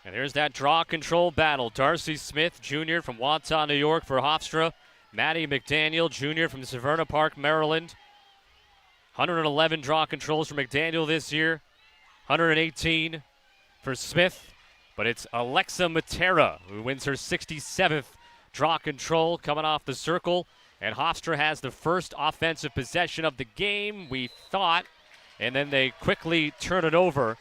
And there's that draw control battle. Darcy Smith Jr. from Waughton, New York for Hofstra. Maddie McDaniel Jr. from Severna Park, Maryland. 111 draw controls for McDaniel this year. 118 for Smith. But it's Alexa Matera who wins her 67th draw control coming off the circle. And Hofstra has the first offensive possession of the game, we thought. And then they quickly turn it over.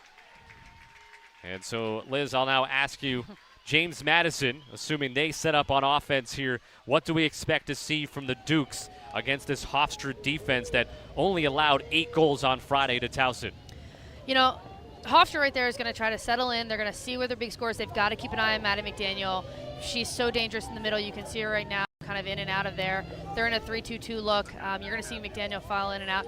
And so, Liz, I'll now ask you, James Madison, assuming they set up on offense here, what do we expect to see from the Dukes against this Hofstra defense that only allowed 8 goals on Friday to Towson? You know, Hofstra right there is going to try to settle in. They're going to see where their big score is. They've got to keep an eye on Maddie McDaniel. She's so dangerous in the middle. You can see her right now kind of in and out of there. They're in a 3-2-2 look. You're going to see McDaniel file in and out.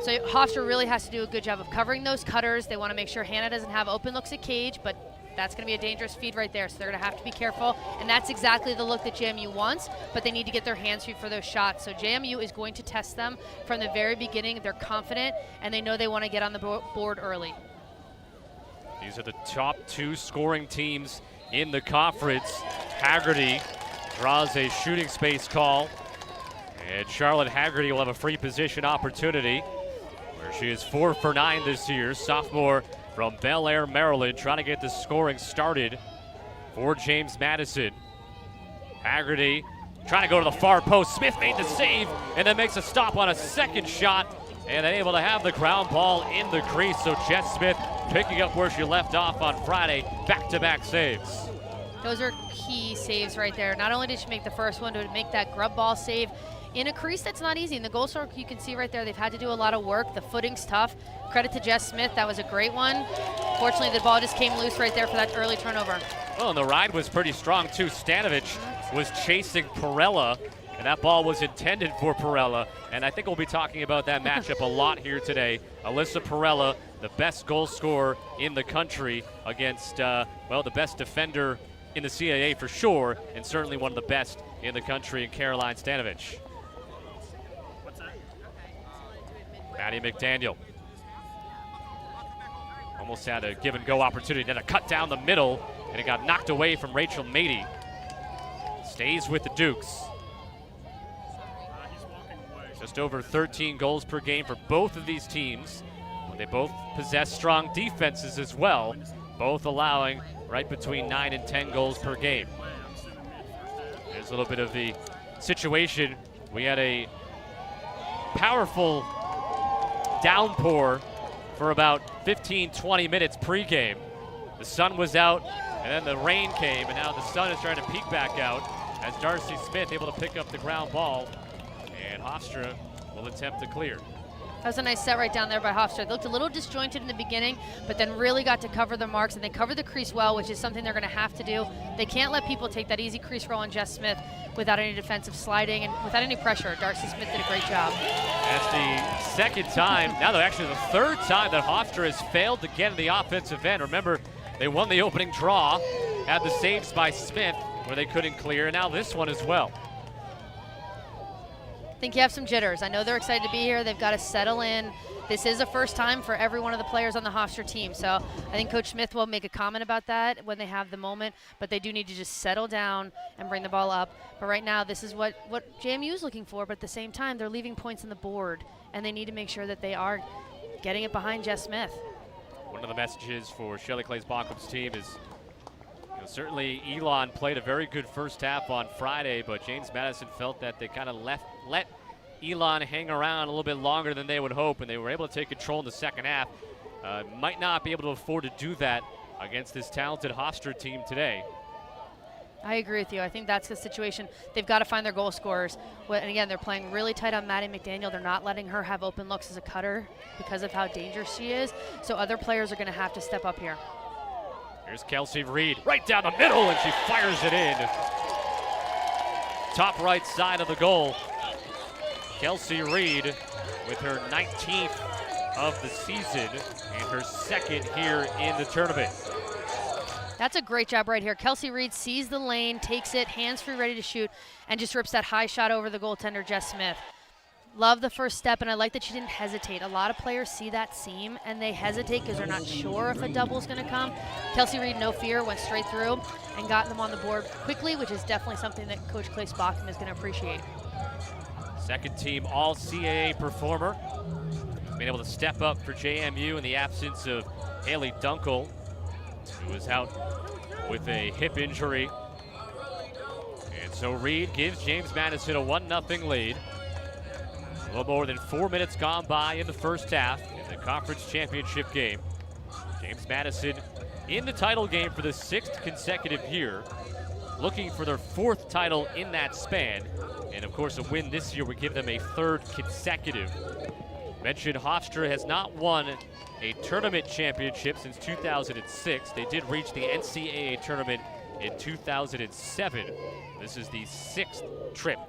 So Hofstra really has to do a good job of covering those cutters. They want to make sure Hannah doesn't have open looks at cage, but that's going to be a dangerous feed right there, so they're going to have to be careful. And that's exactly the look that JMU wants, but they need to get their hands free for those shots. So JMU is going to test them from the very beginning. They're confident, and they know they want to get on the board early. These are the top 2 scoring teams in the conference. Haggerty draws a shooting space call, and Charlotte Haggerty will have a free position opportunity, where she is 4 for 9 this year. Sophomore from Bel Air, Maryland, trying to get the scoring started for James Madison. Haggerty trying to go to the far post. Smith made the save and then makes a stop on a second shot, and then able to have the ground ball in the crease. So Jess Smith picking up where she left off on Friday. Back-to-back saves. Those are key saves right there. Not only did she make the first one, to make that grub ball save in a crease that's not easy. In the goal stroke, you can see right there, they've had to do a lot of work. The footing's tough. Credit to Jess Smith. That was a great one. Fortunately, the ball just came loose right there for that early turnover. Well, and the ride was pretty strong, too. Stanovich was chasing Perella, and that ball was intended for Perella. And I think we'll be talking about that matchup a lot here today. Alyssa Perella, the best goal scorer in the country against, well, the best defender in the CAA for sure, and certainly one of the best in the country in Caroline Stanovich. Maddie McDaniel almost had a give-and-go opportunity, then a cut down the middle, and it got knocked away from Rachel Mady. Stays with the Dukes. Just over 13 goals per game for both of these teams. They both possess strong defenses as well, both allowing right between 9 and 10 goals per game. There's a little bit of the situation. We had a powerful downpour for about 15-20 minutes pregame. The sun was out, and then the rain came, and now the sun is trying to peek back out as Darcy Smith able to pick up the ground ball, and Hofstra will attempt to clear. That was a nice set right down there by Hofstra. They looked a little disjointed in the beginning, but then really got to cover the marks, and they covered the crease well, which is something they're going to have to do. They can't let people take that easy crease roll on Jess Smith without any defensive sliding and without any pressure. Darcy Smith did a great job. That's the second time, now they're actually the third time that Hofstra has failed to get in the offensive end. Remember, they won the opening draw, had the saves by Smith where they couldn't clear, and now this one as well. I think you have some jitters. I know they're excited to be here. They've got to settle in. This is a first time for every one of the players on the Hofstra team. So I think Coach Smith will make a comment about that when they have the moment, but they do need to just settle down and bring the ball up. But right now, this is what JMU is looking for, but at the same time, they're leaving points on the board, and they need to make sure that they are getting it behind Jess Smith. One of the messages for Shelley Claes-Bockum's team is, certainly Elon played a very good first half on Friday, but James Madison felt that they kind of let Elon hang around a little bit longer than they would hope, and they were able to take control in the second half. Might not be able to afford to do that against this talented Hofstra team today. I agree with you. I think that's the situation. They've got to find their goal scorers. And again, they're playing really tight on Maddie McDaniel. They're not letting her have open looks as a cutter because of how dangerous she is. So other players are going to have to step up here. Here's Kelsey Reed right down the middle, and she fires it in. Top right side of the goal. Kelsey Reed with her 19th of the season and her second here in the tournament. That's a great job right here. Kelsey Reed sees the lane, takes it, hands free, ready to shoot, and just rips that high shot over the goaltender, Jess Smith. Love the first step, and I like that she didn't hesitate. A lot of players see that seam, and they hesitate because they're not sure if a double is going to come. Kelsey Reed, no fear, went straight through and got them on the board quickly, which is definitely something that Coach Clay Spockham is going to appreciate. Second team all CAA performer. Been able to step up for JMU in the absence of Haley Dunkel, who was out with a hip injury. And so Reed gives James Madison a 1-0 lead. A little more than 4 minutes gone by in the first half in the conference championship game. James Madison in the title game for the 6th consecutive year, looking for their 4th title in that span. And of course, a win this year would give them a 3rd consecutive. Mentioned Hofstra has not won a tournament championship since 2006. They did reach the NCAA tournament in 2007. This is the 6th trip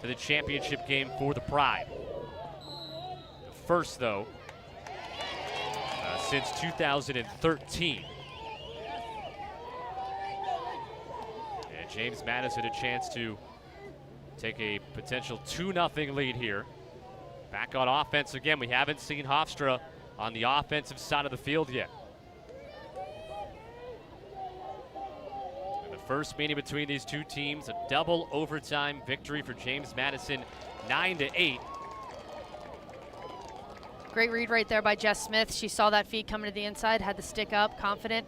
to the championship game for the Pride. The first, though, since 2013. And James Madison a chance to take a potential 2-0 lead here. Back on offense again. We haven't seen Hofstra on the offensive side of the field yet. And the first meeting between these two teams, a double overtime victory for James Madison, 9-8. Great read right there by Jess Smith. She saw that feed coming to the inside, had the stick up, confident.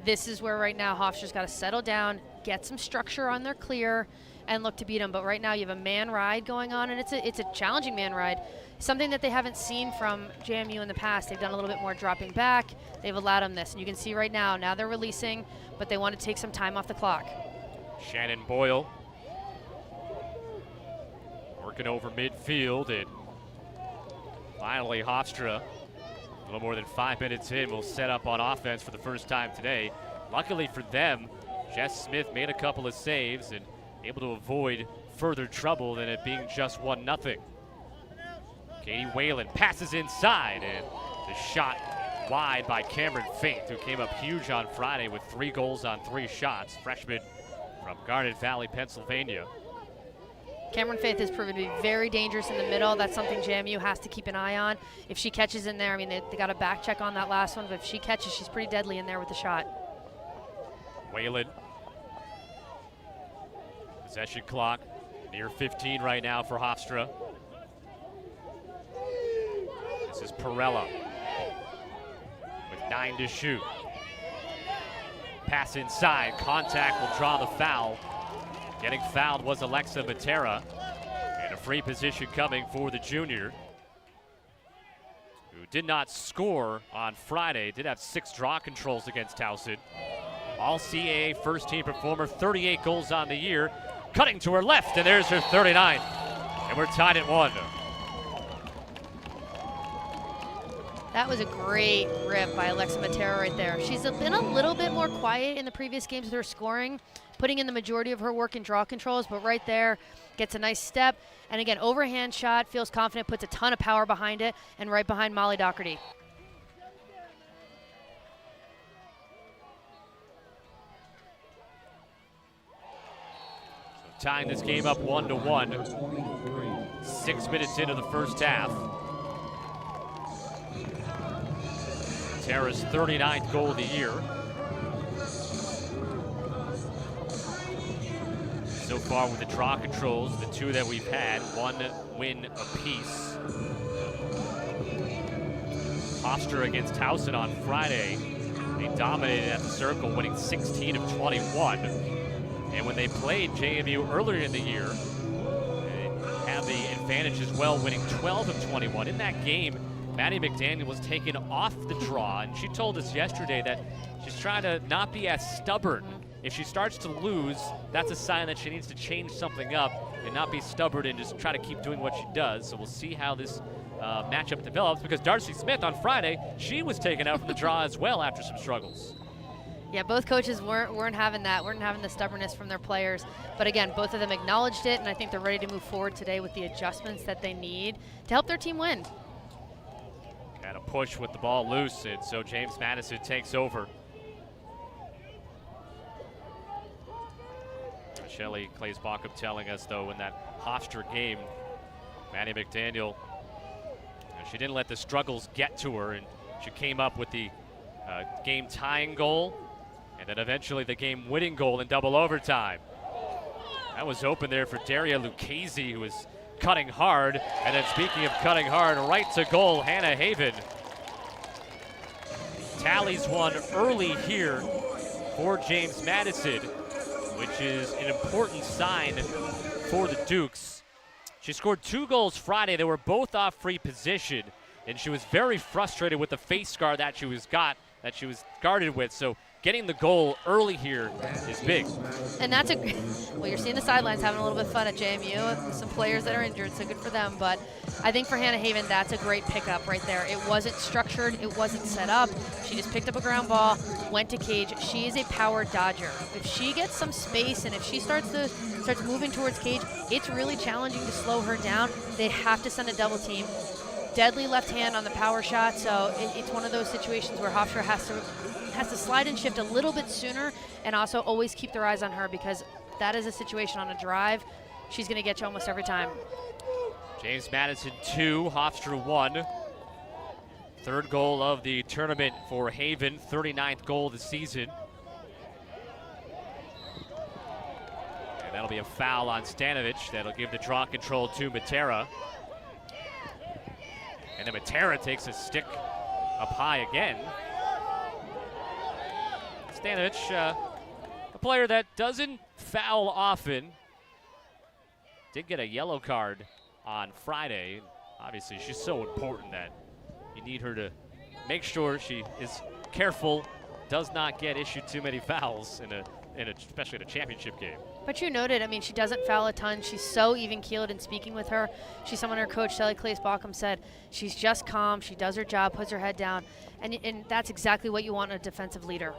This is where right now Hofstra's got to settle down, get some structure on their clear, and look to beat them. But right now you have a man ride going on, and it's a challenging man ride. Something that they haven't seen from JMU in the past. They've done a little bit more dropping back. They've allowed them this. And you can see right now they're releasing, but they want to take some time off the clock. Shannon Boyle working over midfield, and finally Hofstra, a little more than 5 minutes in, will set up on offense for the first time today. Luckily for them, Jess Smith made a couple of saves and able to avoid further trouble than it being just 1-0. Katie Whalen passes inside, and the shot wide by Cameron Faith, who came up huge on Friday with 3 goals on 3 shots. Freshman from Garnet Valley, Pennsylvania. Cameron Faith has proven to be very dangerous in the middle. That's something JMU has to keep an eye on. If she catches in there, I mean, they got a back check on that last one, but if she catches, she's pretty deadly in there with the shot. Whalen. Possession clock near 15 right now for Hofstra. This is Perella with 9 to shoot. Pass inside, contact will draw the foul. Getting fouled was Alexa Matera, and a free position coming for the junior, who did not score on Friday, did have 6 draw controls against Towson. All CAA first team performer, 38 goals on the year. Cutting to her left, and there's her 39. And we're tied at 1. That was a great rip by Alexa Matera right there. She's been a little bit more quiet in the previous games with her scoring, putting in the majority of her work in draw controls, but right there gets a nice step. And again, overhand shot, feels confident, puts a ton of power behind it, and right behind Molly Doherty. So tying this game up 1-1. 6 minutes into the first half. Tara's 39th goal of the year. So far with the draw controls, the 2 that we've had, 1 win apiece. Hofstra against Towson on Friday. They dominated at the circle, winning 16 of 21. And when they played JMU earlier in the year, they have the advantage as well, winning 12 of 21. In that game, Maddie McDaniel was taken off the draw, and she told us yesterday that she's trying to not be as stubborn. If she starts to lose, that's a sign that she needs to change something up and not be stubborn and just try to keep doing what she does. So we'll see how this matchup develops, because Darcy Smith on Friday, she was taken out from the draw as well after some struggles. Yeah, both coaches weren't having that, weren't having the stubbornness from their players. But again, both of them acknowledged it, and I think they're ready to move forward today with the adjustments that they need to help their team win. Got a push with the ball loose, and so James Madison takes over. Shelly Clays-Backup telling us, though, in that Hofstra game, Maddie McDaniel, she didn't let the struggles get to her, and she came up with the game-tying goal, and then eventually the game-winning goal in double overtime. That was open there for Daria Lucchese, who was cutting hard. And then speaking of cutting hard, right to goal, Hannah Haven. Tallies one early here for James Madison, which is an important sign for the Dukes. She scored 2 goals Friday. They were both off free position, and she was very frustrated with the face guard that she was guarded with. So getting the goal early here is big. And that's well, you're seeing the sidelines having a little bit of fun at JMU. Some players that are injured, so good for them. But I think for Hannah Haven, that's a great pickup right there. It wasn't structured, it wasn't set up. She just picked up a ground ball, went to cage. She is a power dodger. If she gets some space and if she starts moving towards cage, it's really challenging to slow her down. They have to send a double team. Deadly left hand on the power shot, so it's one of those situations where Hofstra has to slide and shift a little bit sooner, and also always keep their eyes on her, because that is a situation on a drive she's going to get you almost every time. James Madison 2, Hofstra 1. Third goal of the tournament for Haven, 39th goal of the season. And that'll be a foul on Stanovic. That'll give the draw control to Matera. And then Matera takes a stick up high again. Stanovic, a player that doesn't foul often, did get a yellow card on Friday. Obviously, she's so important that you need her to make sure she is careful, does not get issued too many fouls especially in a championship game. But you noted, I mean, she doesn't foul a ton. She's so even-keeled in speaking with her. She's someone her coach, Shelly Claes-Baucom, said she's just calm, she does her job, puts her head down, and that's exactly what you want in a defensive leader.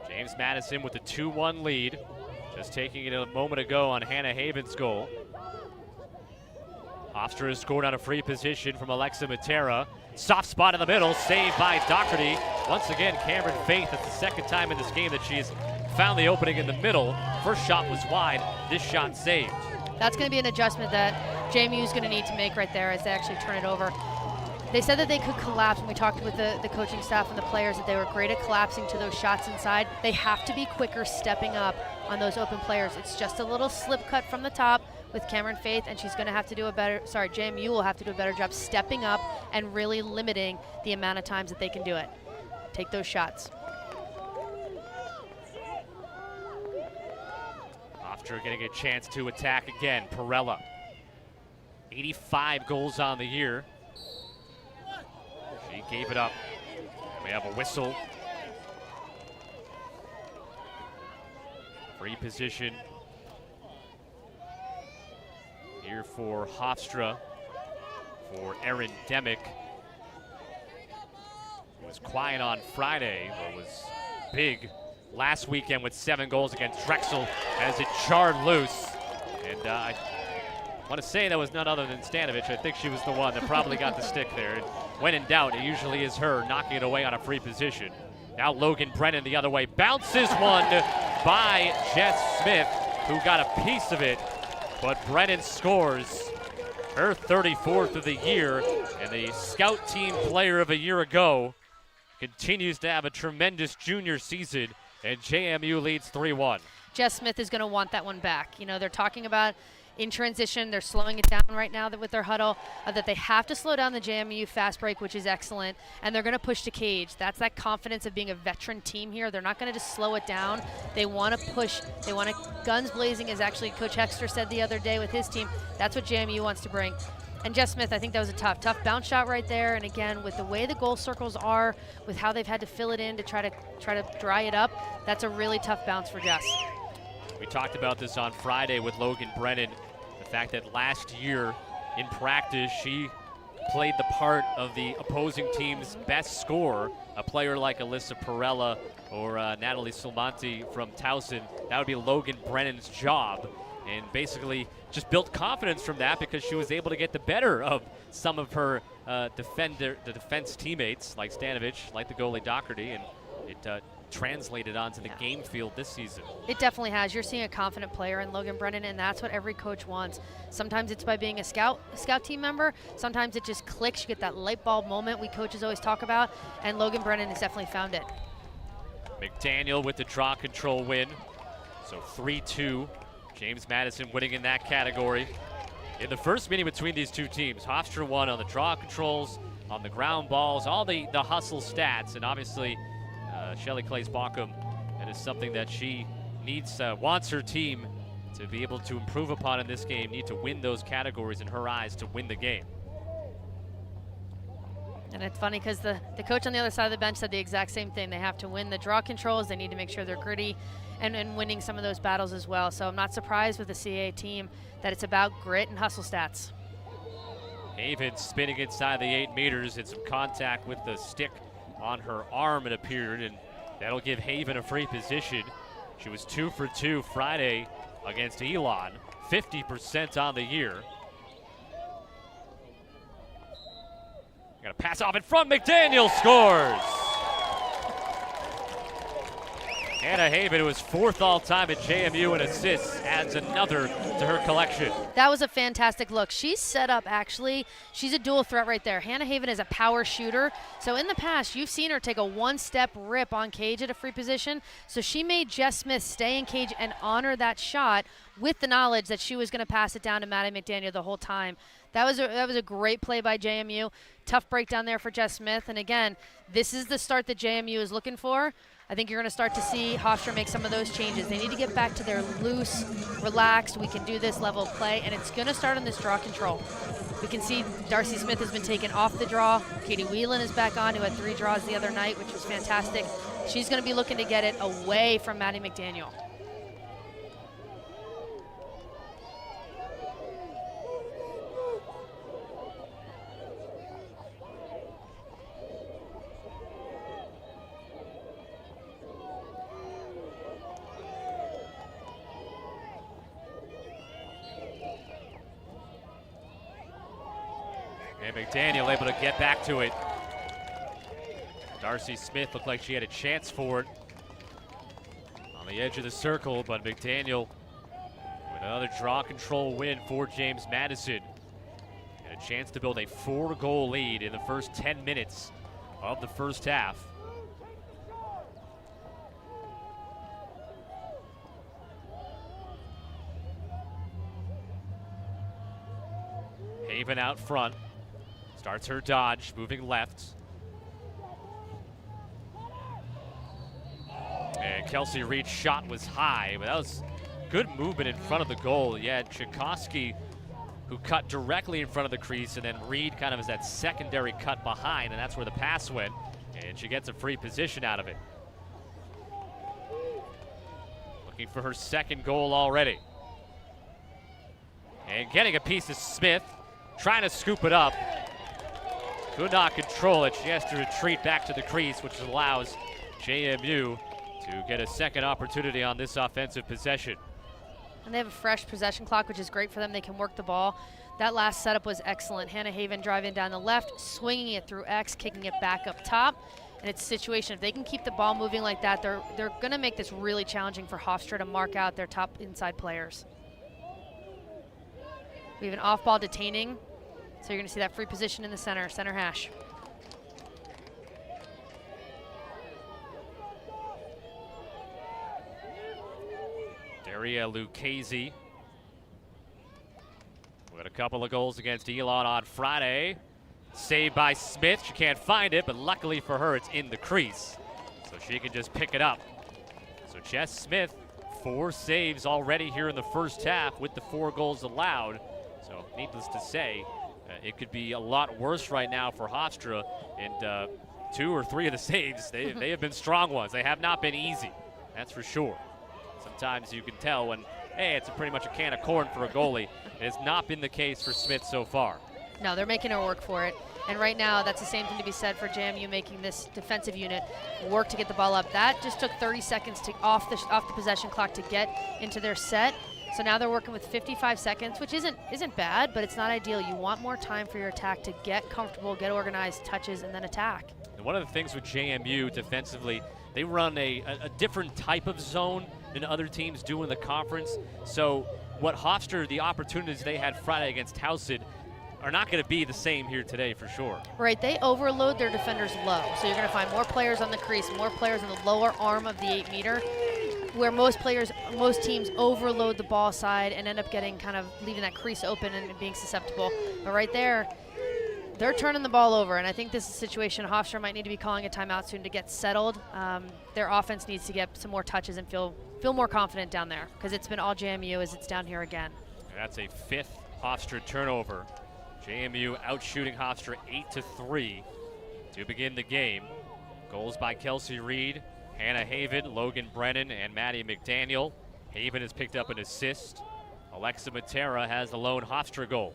James Madison with the 2-1 lead, just taking it a moment ago on Hannah Haven's goal. Hofstra has scored on a free position from Alexa Matera. Soft spot in the middle, saved by Doherty. Once again, Cameron Faith, it's the second time in this game that she's found the opening in the middle. First shot was wide, this shot saved. That's going to be an adjustment that JMU is going to need to make right there as they actually turn it over. They said that they could collapse, and we talked with the coaching staff and the players that they were great at collapsing to those shots inside. They have to be quicker stepping up on those open players. It's just a little slip cut from the top with Cameron Faith, and she's going to have to do JMU will have to do a better job stepping up and really limiting the amount of times that they can do it. Take those shots. Hofstra getting a chance to attack again. Perella, 85 goals on the year. She gave it up. And we have a whistle. Free position here for Hofstra, for Erin Demick, who was quiet on Friday, but was big last weekend with 7 goals against Drexel as it jarred loose. And I want to say that was none other than Stanovic. I think she was the one that probably got the stick there. And when in doubt, it usually is her knocking it away on a free position. Now Logan Brennan the other way. Bounces one by Jess Smith, who got a piece of it. But Brennan scores her 34th of the year, and the scout team player of a year ago continues to have a tremendous junior season, and JMU leads 3-1. Jess Smith is going to want that one back. You know, they're talking about in transition, they're slowing it down right now with their huddle, that they have to slow down the JMU fast break, which is excellent, and they're going to push to cage. That's that confidence of being a veteran team here. They're not going to just slow it down. They want to push. They want to guns blazing, as actually Coach Hofstra said the other day with his team. That's what JMU wants to bring. And Jess Smith, I think that was a tough bounce shot right there. And again, with the way the goal circles are, with how they've had to fill it in to try to dry it up, that's a really tough bounce for Jess. We talked about this on Friday with Logan Brennan, the fact that last year in practice she played the part of the opposing team's best scorer, a player like Alyssa Perella or Natalie Sulmanti from Towson. That would be Logan Brennan's job, and basically just built confidence from that because she was able to get the better of some of her defense teammates like Stanovic, like the goalie Doherty, and it translated onto the game field this season. It definitely has. You're seeing a confident player in Logan Brennan, and that's what every coach wants. Sometimes it's by being a scout team member. Sometimes it just clicks. You get that light bulb moment we coaches always talk about, and Logan Brennan has definitely found it. McDaniel with the draw control win. So 3-2. James Madison winning in that category. In the first meeting between these two teams, Hofstra won on the draw controls, on the ground balls, all the hustle stats, and obviously Shelly Claes-Baucom, that is something that she needs, wants her team to be able to improve upon in this game, need to win those categories in her eyes to win the game. And it's funny because the coach on the other side of the bench said the exact same thing. They have to win the draw controls. They need to make sure they're gritty and winning some of those battles as well. So I'm not surprised with the CAA team that it's about grit and hustle stats. Haven spinning inside the 8 meters, and some contact with the stick on her arm, it appeared, and that'll give Haven a free position. She was 2 for 2 Friday against Elon, 50% on the year. Got a pass off in front, McDaniel scores! Hannah Haven, who was 4th all-time at JMU in assists, adds another to her collection. That was a fantastic look. She's set up, actually. She's a dual threat right there. Hannah Haven is a power shooter. So in the past, you've seen her take a one-step rip on cage at a free position. So she made Jess Smith stay in cage and honor that shot with the knowledge that she was going to pass it down to Maddie McDaniel the whole time. That was a great play by JMU. Tough breakdown there for Jess Smith. And again, this is the start that JMU is looking for. I think you're going to start to see Hofstra make some of those changes. They need to get back to their loose, relaxed, we can do this level of play, and it's going to start on this draw control. We can see Darcy Smith has been taken off the draw. Katie Whelan is back on, who had 3 draws the other night, which was fantastic. She's going to be looking to get it away from Maddie McDaniel. And McDaniel able to get back to it. Darcy Smith looked like she had a chance for it on the edge of the circle, but McDaniel with another draw control win for James Madison. And a chance to build a 4-goal lead in the first 10 minutes of the first half. Haven out front. Starts her dodge, moving left. And Kelsey Reed's shot was high, but that was good movement in front of the goal. You had Tchaikovsky, who cut directly in front of the crease, and then Reed kind of as that secondary cut behind, and that's where the pass went. And she gets a free position out of it. Looking for her 2nd goal already. And getting a piece of Smith, trying to scoop it up. Could not control it. She has to retreat back to the crease, which allows JMU to get a 2nd opportunity on this offensive possession. And they have a fresh possession clock, which is great for them. They can work the ball. That last setup was excellent. Hannah Haven driving down the left, swinging it through X, kicking it back up top. And it's a situation, if they can keep the ball moving like that, they're going to make this really challenging for Hofstra to mark out their top inside players. We have an off-ball detaining. So you're going to see that free position in the center hash. Daria Lucchese with a couple of goals against Elon on Friday. Saved by Smith. She can't find it, but luckily for her, it's in the crease. So she can just pick it up. So Jess Smith, 4 saves already here in the first half with the 4 goals allowed. So needless to say, it could be a lot worse right now for Hofstra, and 2 or 3 of the saves, they have been strong ones. They have not been easy, that's for sure. Sometimes you can tell when, hey, it's pretty much a can of corn for a goalie. It has not been the case for Smith so far. No, they're making her work for it. And right now, that's the same thing to be said for JMU making this defensive unit work to get the ball up. That just took 30 seconds to off the possession clock to get into their set. So now they're working with 55 seconds, which isn't bad, but it's not ideal. You want more time for your attack to get comfortable, get organized, touches, and then attack. And one of the things with JMU defensively, they run a different type of zone than other teams do in the conference. So what Hofstra, the opportunities they had Friday against Towson, are not going to be the same here today for sure. Right, they overload their defenders low. So you're going to find more players on the crease, more players on the lower arm of the 8-meter, where most teams overload the ball side and end up getting kind of leaving that crease open and being susceptible. But right there, they're turning the ball over, and I think this is a situation Hofstra might need to be calling a timeout soon to get settled. Their offense needs to get some more touches and feel more confident down there, because it's been all JMU as it's down here again. And that's a 5th Hofstra turnover. JMU outshooting Hofstra 8-3 to begin the game. Goals by Kelsey Reed, Hannah Haven, Logan Brennan, and Maddie McDaniel. Haven has picked up an assist. Alexa Matera has the lone Hofstra goal.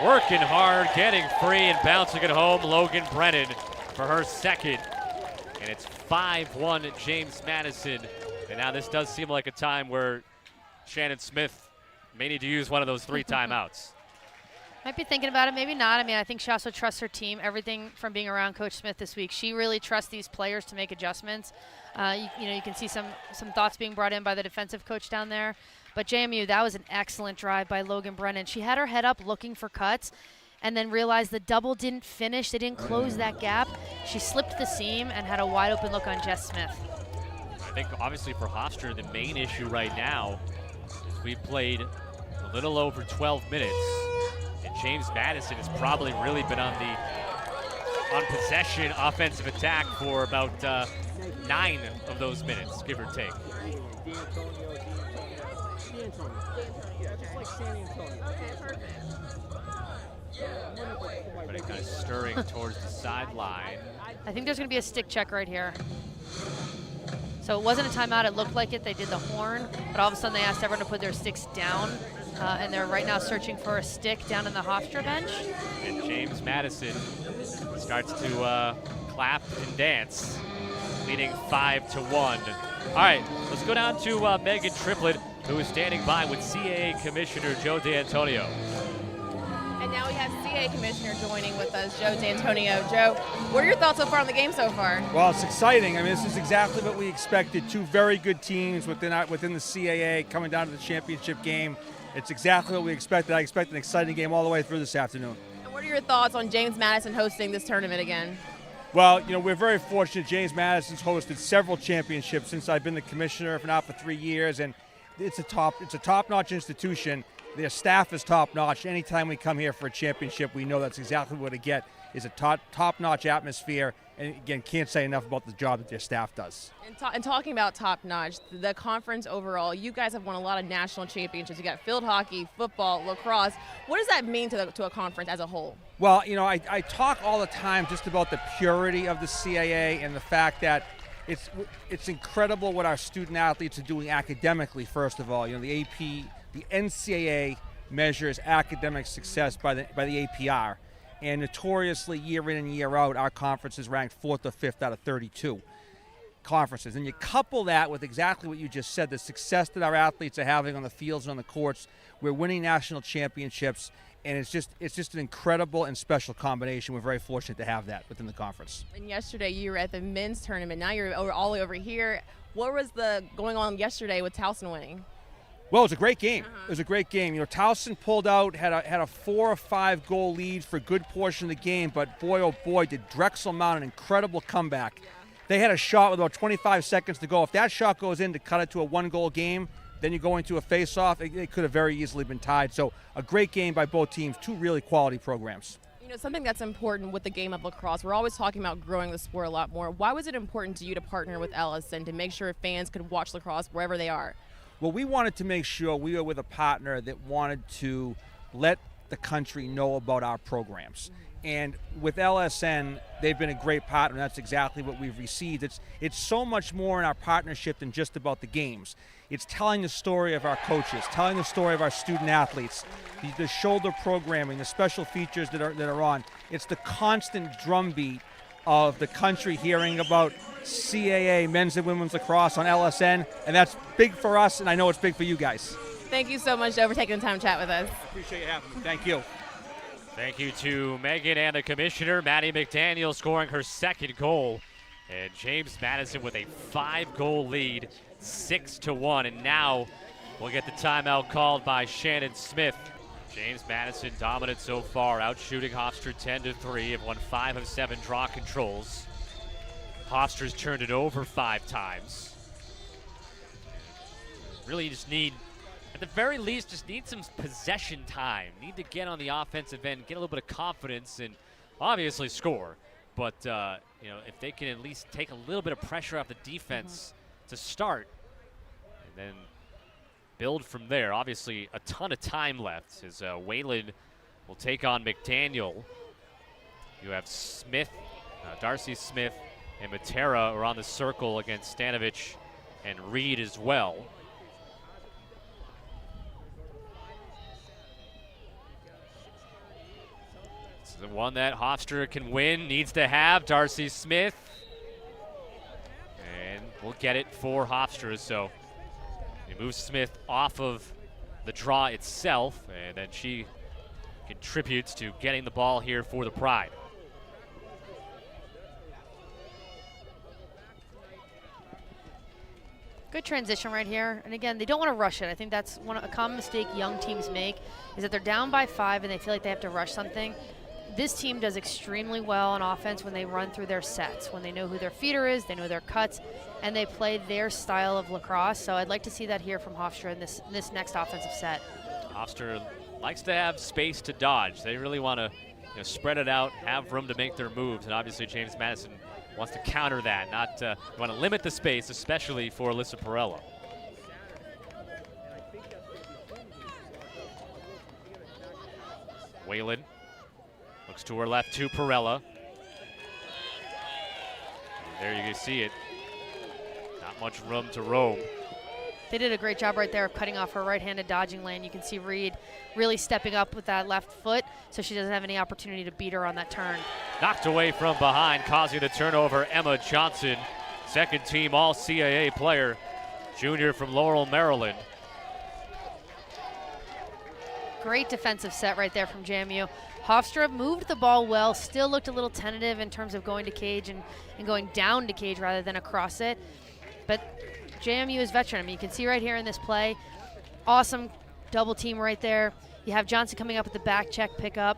Working hard, getting free, and bouncing it home, Logan Brennan for her second. And it's 5-1 at James Madison. And now this does seem like a time where Shannon Smith may need to use one of those 3 timeouts. Might be thinking about it, maybe not. I mean, I think she also trusts her team. Everything from being around Coach Smith this week, she really trusts these players to make adjustments. You can see some thoughts being brought in by the defensive coach down there. But JMU, that was an excellent drive by Logan Brennan. She had her head up looking for cuts and then realized the double didn't finish. They didn't close that gap. She slipped the seam and had a wide open look on Jess Smith. I think obviously for Hofstra, the main issue right now is we've played a little over 12 minutes. And James Madison has probably really been on possession offensive attack for about 9 of those minutes, give or take. But kind of stirring towards the sideline. I think there's going to be a stick check right here. So it wasn't a timeout. It looked like it. They did the horn, but all of a sudden they asked everyone to put their sticks down, and they're right now searching for a stick down in the Hofstra bench. And James Madison starts to clap and dance, leading 5-1. All right, let's go down to Megan Triplett, who is standing by with CAA Commissioner Joe D'Antonio. And now we have CAA Commissioner joining with us, Joe D'Antonio. Joe, what are your thoughts so far on the game so far? Well, it's exciting. I mean, this is exactly what we expected. 2 very good teams within the CAA coming down to the championship game. It's exactly what we expected. I expect an exciting game all the way through this afternoon. And what are your thoughts on James Madison hosting this tournament again? Well, we're very fortunate. James Madison's hosted several championships since I've been the commissioner, if not for 3 years, and it's a top-notch institution. Their staff is top-notch. Anytime we come here for a championship, we know that's exactly what we get, is a top-notch atmosphere. And again, can't say enough about the job that their staff does. And talking about top-notch, the conference overall, you guys have won a lot of national championships. You got field hockey, football, lacrosse. What does that mean to a conference as a whole? Well, I talk all the time just about the purity of the CAA and the fact that it's incredible what our student athletes are doing academically, first of all. The NCAA measures academic success by the APR. And notoriously, year in and year out, our conference is ranked 4th or 5th out of 32 conferences. And you couple that with exactly what you just said, the success that our athletes are having on the fields and on the courts. We're winning national championships, and it's just an incredible and special combination. We're very fortunate to have that within the conference. And yesterday, you were at the men's tournament. Now you're all the way over here. What was going on yesterday with Towson winning? Well, it was a great game. It was a great game. Towson pulled out, had a 4 or 5 goal lead for a good portion of the game, but boy, oh boy, did Drexel mount an incredible comeback. Yeah. They had a shot with about 25 seconds to go. If that shot goes in to cut it to a 1-goal game, then you go into a face-off. It could have very easily been tied. So a great game by both teams, 2 really quality programs. Something that's important with the game of lacrosse, we're always talking about growing the sport a lot more. Why was it important to you to partner with Ellison to make sure fans could watch lacrosse wherever they are? Well, we wanted to make sure we were with a partner that wanted to let the country know about our programs. And with LSN, they've been a great partner, and that's exactly what we've received. It's so much more in our partnership than just about the games. It's telling the story of our coaches, telling the story of our student athletes, the shoulder programming, the special features that are on. It's the constant drumbeat of the country hearing about CAA men's and women's lacrosse on LSN, and that's big for us, and I know it's big for you guys. Thank you so much, Joe, for taking the time to chat with us. I appreciate you having me. Thank you. Thank you to Megan and the commissioner. Maddie McDaniel scoring her second goal. And James Madison with a 5-goal lead, 6-1. And now we'll get the timeout called by Shannon Smith. James Madison dominant so far, out shooting Hofstra 10-3. Have won 5 of 7 draw controls. Hofstra's turned it over 5 times. Really just need, at the very least, just need some possession time. Need to get on the offensive end, get a little bit of confidence, and obviously score. But you know, if they can at least take a little bit of pressure off the defense to start, and then build from there. Obviously, a ton of time left as Wayland will take on McDaniel. You have Smith, Darcy Smith, and Matera are on the circle against Stanovich and Reed as well. This is the one that Hofstra can win, needs to have. Darcy Smith. And we'll get it for Hofstra, so he moves Smith off of the draw itself, and then she contributes to getting the ball here for the Pride. Good transition right here. And again, they don't want to rush it. I think that's a common mistake young teams make, is that they're down by 5 and they feel like they have to rush something. This team does extremely well on offense when they run through their sets, when they know who their feeder is, they know their cuts, and they play their style of lacrosse. So I'd like to see that here from Hofstra in this next offensive set. Hofstra likes to have space to dodge. They really want to spread it out, have room to make their moves, and obviously James Madison wants to counter that, not want to limit the space, especially for Alyssa Perella. Wayland looks to her left to Perella. And there you can see it. Not much room to roam. They did a great job right there of cutting off her right-handed dodging lane. You can see Reed really stepping up with that left foot, so she doesn't have any opportunity to beat her on that turn. Knocked away from behind, causing the turnover, Emma Johnson, second team All-CAA player, junior from Laurel, Maryland. Great defensive set right there from JMU. Hofstra moved the ball well, still looked a little tentative in terms of going to cage and going down to cage rather than across it. But JMU is veteran. I mean, you can see right here in this play, awesome double team right there. You have Johnson coming up with the back check pickup.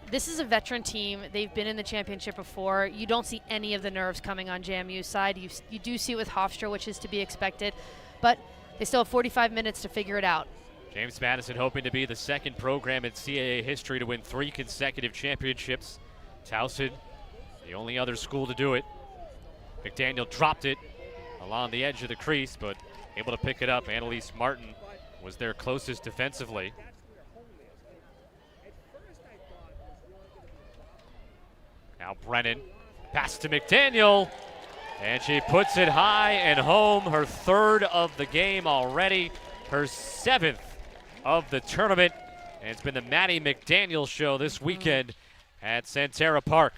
This is a veteran team. They've been in the championship before. You don't see any of the nerves coming on JMU's side. You do see it with Hofstra, which is to be expected, but they still have 45 minutes to figure it out. James Madison hoping to be the second program in CAA history to win 3 consecutive championships. Towson, the only other school to do it. McDaniel dropped it along the edge of the crease, but able to pick it up. Annalise Martin was there closest defensively. Now Brennan, pass to McDaniel, and she puts it high and home. Her 3rd of the game already, her 7th of the tournament, and it's been the Maddie McDaniel show this weekend at Santerra Park.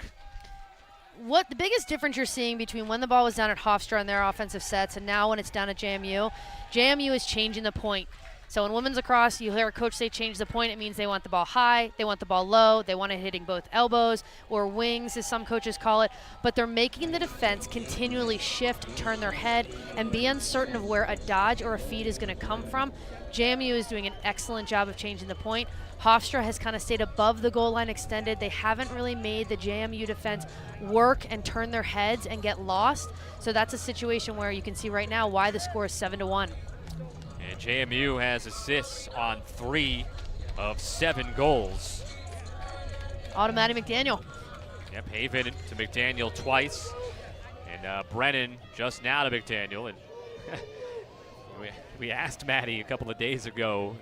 What the biggest difference you're seeing between when the ball was down at Hofstra and their offensive sets and now when it's down at JMU, JMU is changing the point. So in women's lacrosse, you hear a coach say change the point. It means they want the ball high, they want the ball low, they want it hitting both elbows or wings, as some coaches call it. But they're making the defense continually shift, turn their head, and be uncertain of where a dodge or a feed is going to come from. JMU is doing an excellent job of changing the point. Hofstra has kind of stayed above the goal line extended. They haven't really made the JMU defense work and turn their heads and get lost. So that's a situation where you can see right now why the score is 7-1. And JMU has assists on 3 of 7 goals. Automatic McDaniel. Yep, Haven to McDaniel twice. And Brennan just now to McDaniel. And we asked Maddie a couple of days ago,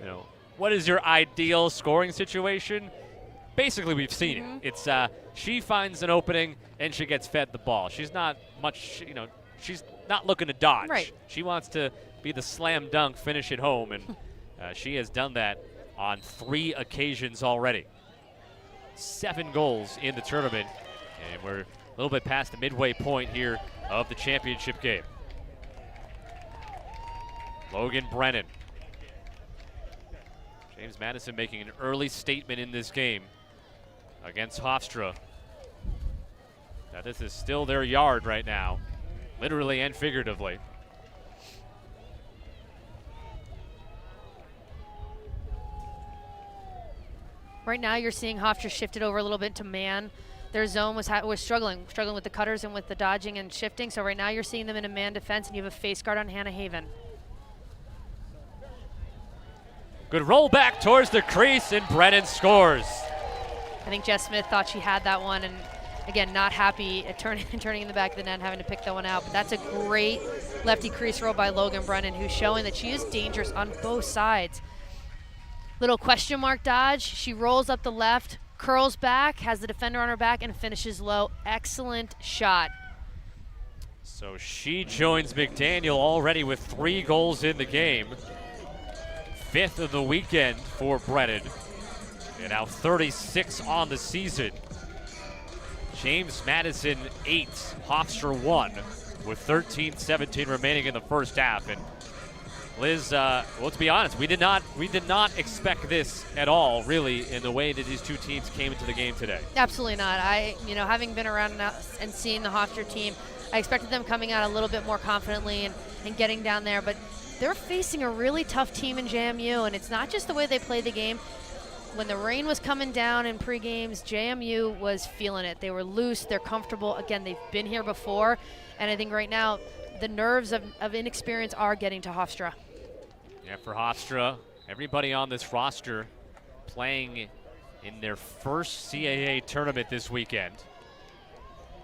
what is your ideal scoring situation? Basically, we've seen it. It's she finds an opening and she gets fed the ball. She's not much, she's not looking to dodge. Right. She wants to be the slam dunk, finish it home, and she has done that on 3 occasions already. 7 goals in the tournament, and we're a little bit past the midway point here of the championship game. Logan Brennan James Madison making an early statement in this game against Hofstra. Now this is still their yard right now, literally and figuratively. Right now you're seeing Hofstra shifted over a little bit to man. Their zone was struggling with the cutters and with the dodging and shifting. So right now you're seeing them in a man defense, and you have a face guard on Hannah Haven. Good roll back towards the crease, and Brennan scores. I think Jess Smith thought she had that one, and again, not happy at turning in the back of the net and having to pick that one out. But that's a great lefty crease roll by Logan Brennan, who's showing that she is dangerous on both sides. Little question mark dodge. She rolls up the left, curls back, has the defender on her back, and finishes low. Excellent shot. So she joins McDaniel already with 3 goals in the game. 5th of the weekend for Brennan. And now 36 on the season. James Madison 8, Hofstra 1, with 13-17 remaining in the first half. And Liz, well, to be honest, we did not expect this at all, really, in the way that these two teams came into the game today. Absolutely not. Having been around and seeing the Hofstra team, I expected them coming out a little bit more confidently and getting down there, but they're facing a really tough team in JMU, and it's not just the way they play the game. When the rain was coming down in pre-games, JMU was feeling it. They were loose, they're comfortable. Again, they've been here before, and I think right now the nerves of inexperience are getting to Hofstra. Yeah, for Hofstra, everybody on this roster playing in their first CAA tournament this weekend.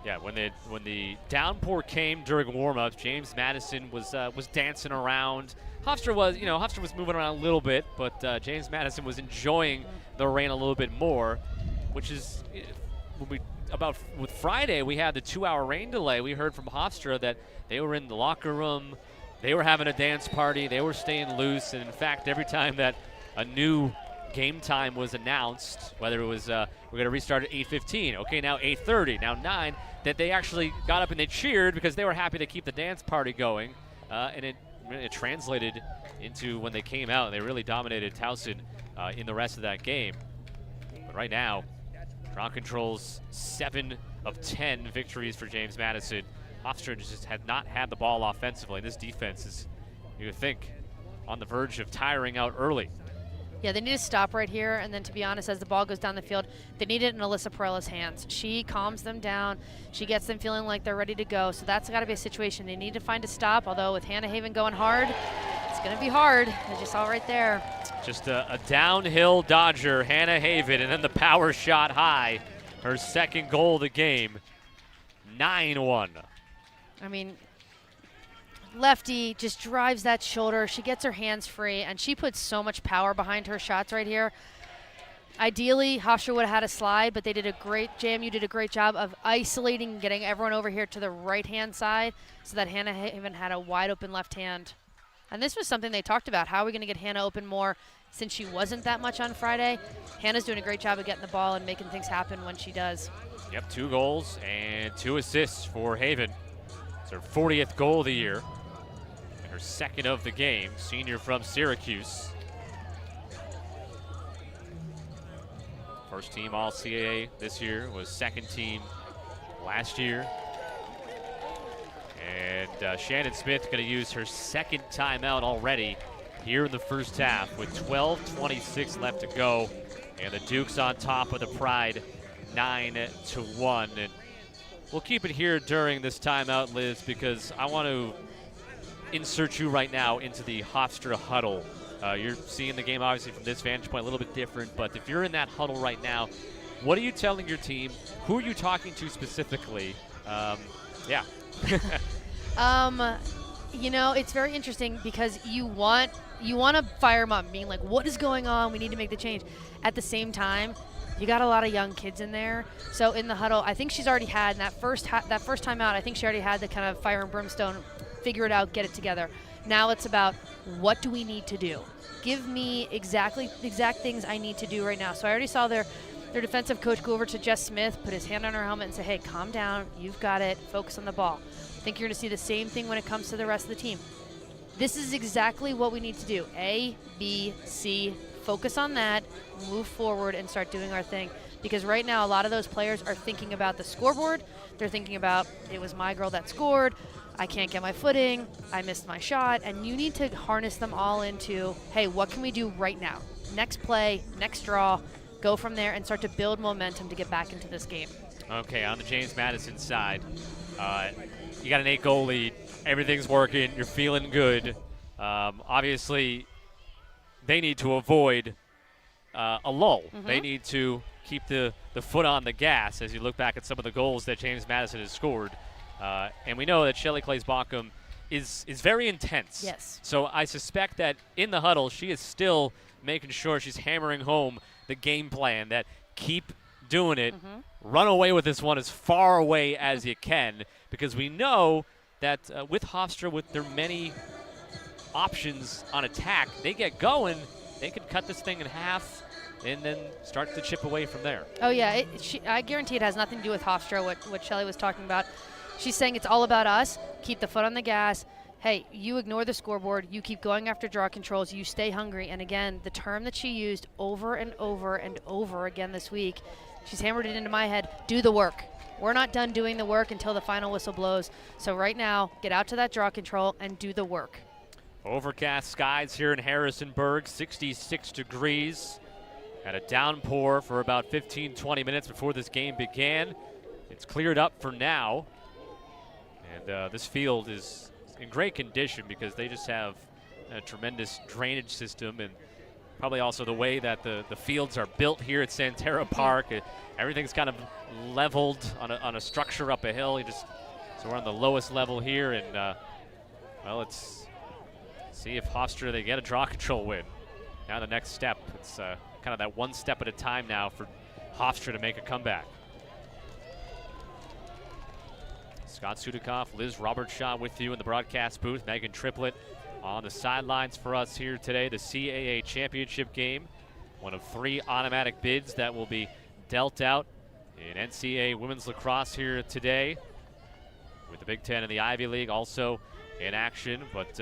Yeah, when the downpour came during warm-ups, James Madison was dancing around. Hofstra was moving around a little bit, but James Madison was enjoying the rain a little bit more, which is with Friday we had the 2-hour rain delay. We heard from Hofstra that they were in the locker room, they were having a dance party, they were staying loose, and in fact, every time that a new game time was announced, whether it was we're going to restart at 8:15, okay, now 8:30, now 9, that they actually got up and they cheered because they were happy to keep the dance party going, and it translated into when they came out and they really dominated Towson in the rest of that game. But right now, draw controls 7 of 10 victories for James Madison. Hofstra just had not had the ball offensively. This defense is, you would think, on the verge of tiring out early. Yeah, they need to stop right here, and then to be honest, as the ball goes down the field, they need it in Alyssa Perella's hands. She calms them down. She gets them feeling like they're ready to go, so that's got to be a situation. They need to find a stop, although with Hannah Haven going hard, it's going to be hard, as you saw right there. Just a downhill dodger, Hannah Haven, and then the power shot high. Her second goal of the game, 9-1. I mean, lefty just drives that shoulder. She gets her hands free, and she puts so much power behind her shots right here. Ideally, Hofstra would have had a slide, but JMU did a great job of isolating and getting everyone over here to the right-hand side so that Hannah Haven had a wide-open left hand. And this was something they talked about. How are we going to get Hannah open more since she wasn't that much on Friday? Hannah's doing a great job of getting the ball and making things happen when she does. Yep, 2 goals and 2 assists for Haven. It's her 40th goal of the year. Her second of the game, senior from Syracuse. First team All-CAA this year, was second team last year. And Shannon Smith going to use her second timeout already here in the first half with 12:26 left to go. And the Dukes on top of the Pride, 9-1. And we'll keep it here during this timeout, Liz, because I want to insert you right now into the Hofstra huddle. You're seeing the game obviously from this vantage point a little bit different, but if you're in that huddle right now, what are you telling your team? Who are you talking to specifically? Yeah. It's very interesting because you want to fire them up, being like, what is going on? We need to make the change. At the same time, you got a lot of young kids in there. So in the huddle, I think she's already had, in that first time out, I think she already had the kind of fire and brimstone, figure it out, get it together. Now it's about, what do we need to do? Give me exact things I need to do right now. So I already saw their defensive coach go over to Jess Smith, put his hand on her helmet and say, hey, calm down, you've got it, focus on the ball. I think you're going to see the same thing when it comes to the rest of the team. This is exactly what we need to do. A, B, C, focus on that, move forward, and start doing our thing. Because right now, a lot of those players are thinking about the scoreboard. They're thinking about, it was my girl that scored. I can't get my footing. I missed my shot. And you need to harness them all into, hey, what can we do right now? Next play, next draw. Go from there and start to build momentum to get back into this game. Okay, on the James Madison side, you got an 8-goal lead. Everything's working. You're feeling good. Obviously, they need to avoid a lull. They need to keep the foot on the gas as you look back at some of the goals that James Madison has scored. And we know that Shelley Claes-Bockham is very intense. Yes. So I suspect that in the huddle, she is still making sure she's hammering home the game plan, that keep doing it, run away with this one as far away as you can, because we know that with Hofstra, with their many options on attack, they get going, they could cut this thing in half and then start to chip away from there. Oh, yeah. I guarantee it has nothing to do with Hofstra, what Shelley was talking about. She's saying it's all about us. Keep the foot on the gas. Hey, you ignore the scoreboard. You keep going after draw controls. You stay hungry. And, again, the term that she used over and over and over again this week, she's hammered it into my head, do the work. We're not done doing the work until the final whistle blows. So right now, get out to that draw control and do the work. Overcast skies here in Harrisonburg, 66 degrees. Had a downpour for about 15-20 minutes before this game began. It's cleared up for now. And this field is in great condition because they just have a tremendous drainage system, and probably also the way that the fields are built here at Santerra Park. Everything's kind of leveled on a structure up a hill. So we're on the lowest level here, and well, let's see if Hofstra, they get a draw control win. Now the next step, it's kind of that one step at a time now for Hofstra to make a comeback. Scott Sudikoff, Liz Robertshaw with you in the broadcast booth. Megan Triplett on the sidelines for us here today. The CAA championship game, one of 3 automatic bids that will be dealt out in NCAA women's lacrosse here today, with the Big Ten and the Ivy League also in action. But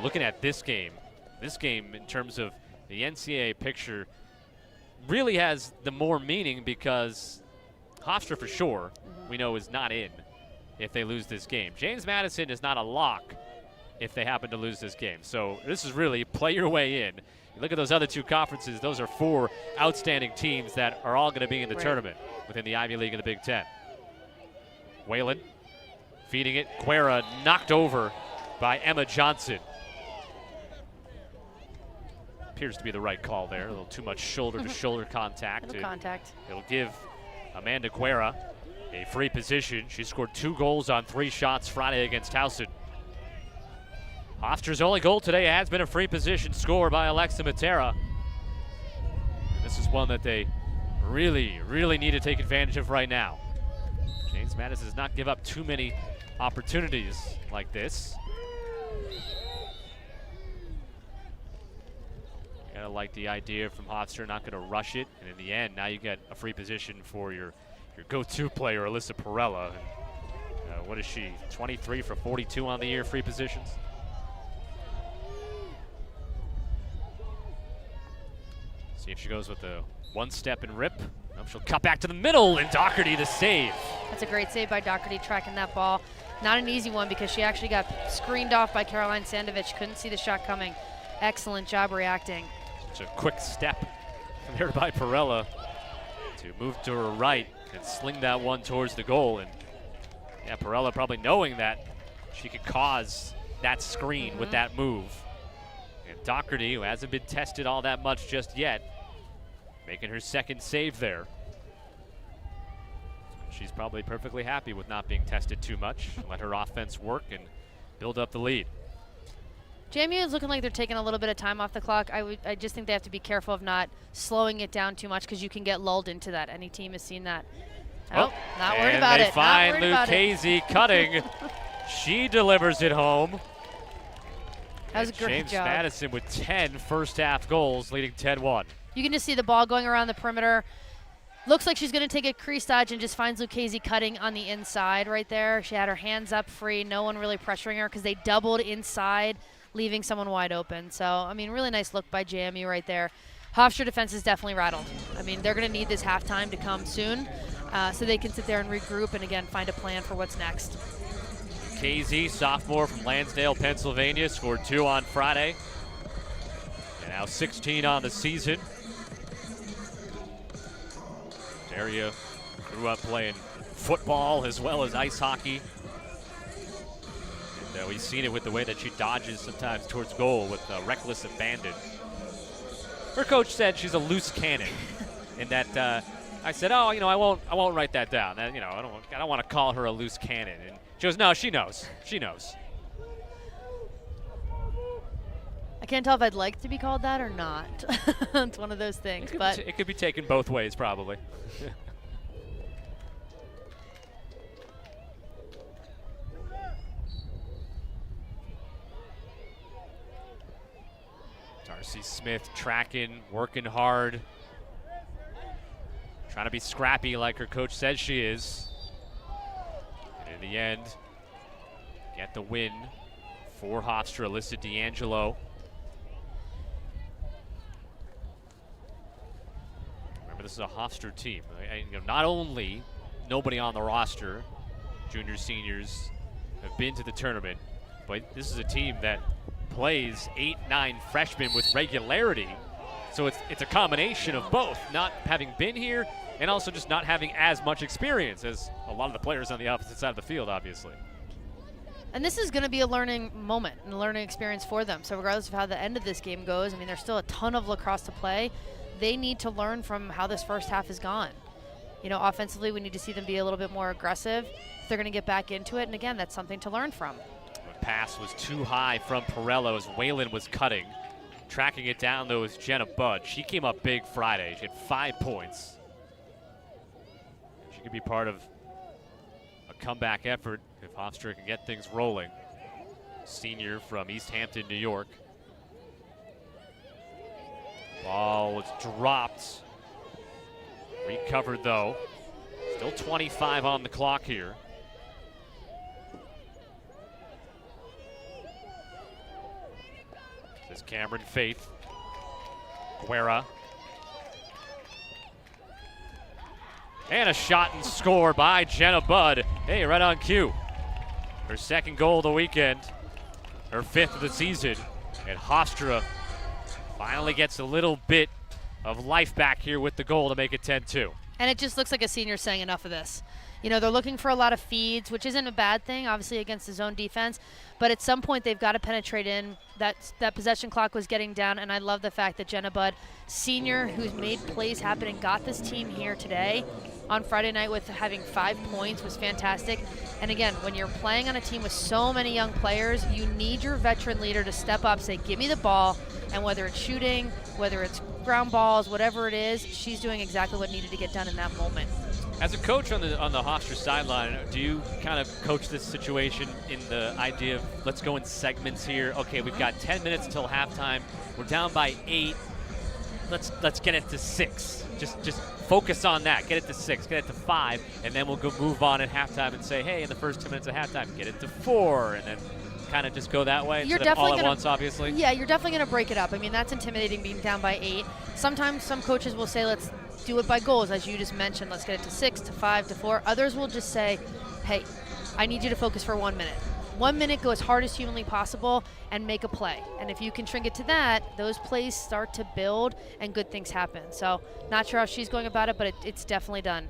looking at this game in terms of the NCAA picture really has the more meaning, because Hofstra for sure we know is not in if they lose this game. James Madison is not a lock if they happen to lose this game. So this is really play your way in. You look at those other 2 conferences, those are 4 outstanding teams that are all going to be in the tournament within the Ivy League and the Big Ten. Whalen feeding it. Guerra knocked over by Emma Johnson. Appears to be the right call there. A little too much shoulder-to-shoulder contact. It'll give Amanda Guerra a free position. She scored 2 goals on 3 shots Friday against Towson. Hofstra's only goal today has been a free position score by Alexa Matera. This is one that they really, really need to take advantage of right now. James Madison does not give up too many opportunities like this. Gotta like the idea from Hofstra, not gonna rush it, and in the end, now you get a free position for your go-to player, Alyssa Perella. And, what is she, 23 for 42 on the year, free positions? See if she goes with the one-step and rip. Nope, she'll cut back to the middle, and Doherty the save. That's a great save by Doherty, tracking that ball. Not an easy one, because she actually got screened off by Caroline Sandovich. Couldn't see the shot coming. Excellent job reacting. Such a quick step from there by Perella to move to her right and sling that one towards the goal. And yeah, Perella probably knowing that she could cause that screen with that move. And Doherty, who hasn't been tested all that much just yet, making her second save there. She's probably perfectly happy with not being tested too much. Let her offense work and build up the lead. JMU is looking like they're taking a little bit of time off the clock. I just think they have to be careful of not slowing it down too much, because you can get lulled into that. Any team has seen that. Oh, not worried about it. And they find Lucchese cutting. She delivers it home. That was a great James job. Madison with 10 first-half goals, leading 10-1. You can just see the ball going around the perimeter. Looks like she's going to take a crease dodge and just finds Lucchese cutting on the inside right there. She had her hands up free. No one really pressuring her because they doubled inside. leaving someone wide open. So, I mean, really nice look by JMU right there. Hofstra defense is definitely rattled. I mean, they're going to need this halftime to come soon so they can sit there and regroup and, again, find a plan for what's next. KZ, sophomore from Lansdale, Pennsylvania, scored 2 on Friday. And now 16 on the season. Daria grew up playing football as well as ice hockey. And we've seen it with the way that she dodges sometimes towards goal with reckless abandon. Her coach said she's a loose cannon, and that I said, oh, you know, I won't write that down. You know, I don't want to call her a loose cannon. And she goes, no, she knows. She knows. I can't tell if I'd like to be called that or not. It's one of those things, but it could be taken both ways, probably. Darcy Smith tracking, working hard, trying to be scrappy like her coach says she is. And in the end, get the win for Hofstra. Alyssa D'Angelo. Remember, this is a Hofstra team. And, you know, not only nobody on the roster, juniors, seniors, have been to the tournament, but this is a team that plays 8-9 freshmen with regularity. So it's a combination of both, not having been here and also just not having as much experience as a lot of the players on the opposite side of the field, obviously. And this is going to be a learning moment and a learning experience for them. So regardless of how the end of this game goes, I mean, there's still a ton of lacrosse to play. They need to learn from how this first half has gone. You know, offensively, we need to see them be a little bit more aggressive if they're going to get back into it. And again, that's something to learn from. The pass was too high from Perella as Whalen was cutting. Tracking it down, though, is Jenna Budd. She came up big Friday. She had 5 points. She could be part of a comeback effort if Hofstra can get things rolling. Senior from East Hampton, New York. Ball was dropped. Recovered, though. Still 25 on the clock here. This is Cameron Faith. Guerra. And a shot and score by Jenna Budd. Hey, right on cue. Her second goal of the weekend. Her 5th of the season. And Hofstra finally gets a little bit of life back here with the goal to make it 10-2. And it just looks like a senior saying enough of this. You know, they're looking for a lot of feeds, which isn't a bad thing, obviously, against the zone defense. But at some point, they've got to penetrate in. That possession clock was getting down, and I love the fact that Jenna Budd, senior, who's made plays happen and got this team here today on Friday night with having 5 points, was fantastic. And again, when you're playing on a team with so many young players, you need your veteran leader to step up, say, give me the ball, and whether it's shooting, whether it's ground balls, whatever it is, she's doing exactly what needed to get done in that moment. As a coach on the Hofstra sideline, do you kind of coach this situation in the idea of let's go in segments here? Okay, we've got 10 minutes until halftime. We're down by 8. Let's get it to 6. Just focus on that. Get it to 6. Get it to 5, and then we'll go move on at halftime and say, hey, in the first 2 minutes of halftime, get it to 4, and then kind of just go that way instead of all at once, obviously. Yeah, you're definitely going to break it up. I mean, that's intimidating being down by 8. Sometimes some coaches will say, let's do it by goals, as you just mentioned. Let's get it to 6, to 5, to 4. Others will just say, hey, I need you to focus for 1 minute. 1 minute, go as hard as humanly possible and make a play. And if you can shrink it to that, those plays start to build and good things happen. So not sure how she's going about it, but it's definitely done.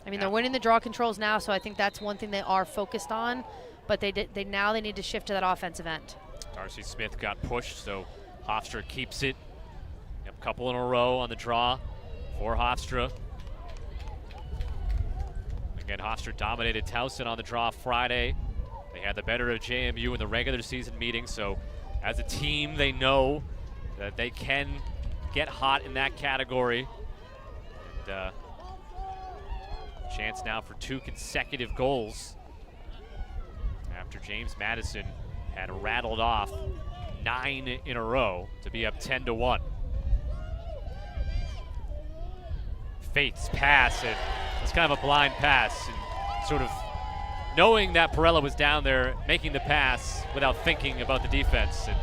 I mean, they're winning the draw controls now, so I think that's one thing they are focused on. But they need to shift to that offensive end. Darcy Smith got pushed, so Hofstra keeps it. A couple in a row on the draw for Hofstra. Again, Hofstra dominated Towson on the draw Friday. They had the better of JMU in the regular season meeting, so as a team, they know that they can get hot in that category. And chance now for 2 consecutive goals after James Madison had rattled off 9 in a row to be up 10-1. Faith's pass, and it's kind of a blind pass, and sort of knowing that Perella was down there making the pass without thinking about the defense. And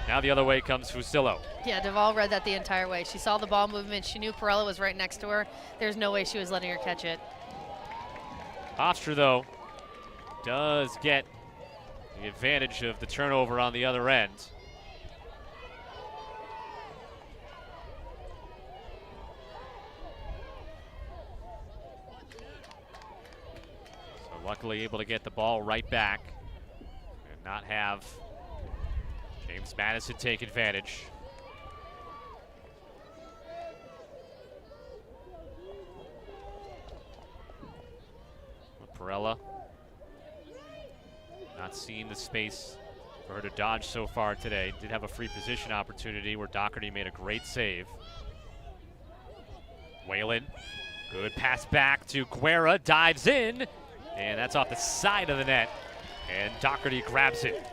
now the other way comes Fusillo. Yeah, Duvall read that the entire way. She saw the ball movement. She knew Perella was right next to her. There's no way she was letting her catch it. Hofstra, though, does get the advantage of the turnover on the other end. So luckily able to get the ball right back and not have James Madison take advantage. Perella not seeing the space for her to dodge so far today. Did have a free position opportunity where Doherty made a great save. Whalen, good pass back to Guerra, dives in, and that's off the side of the net, and Doherty grabs it.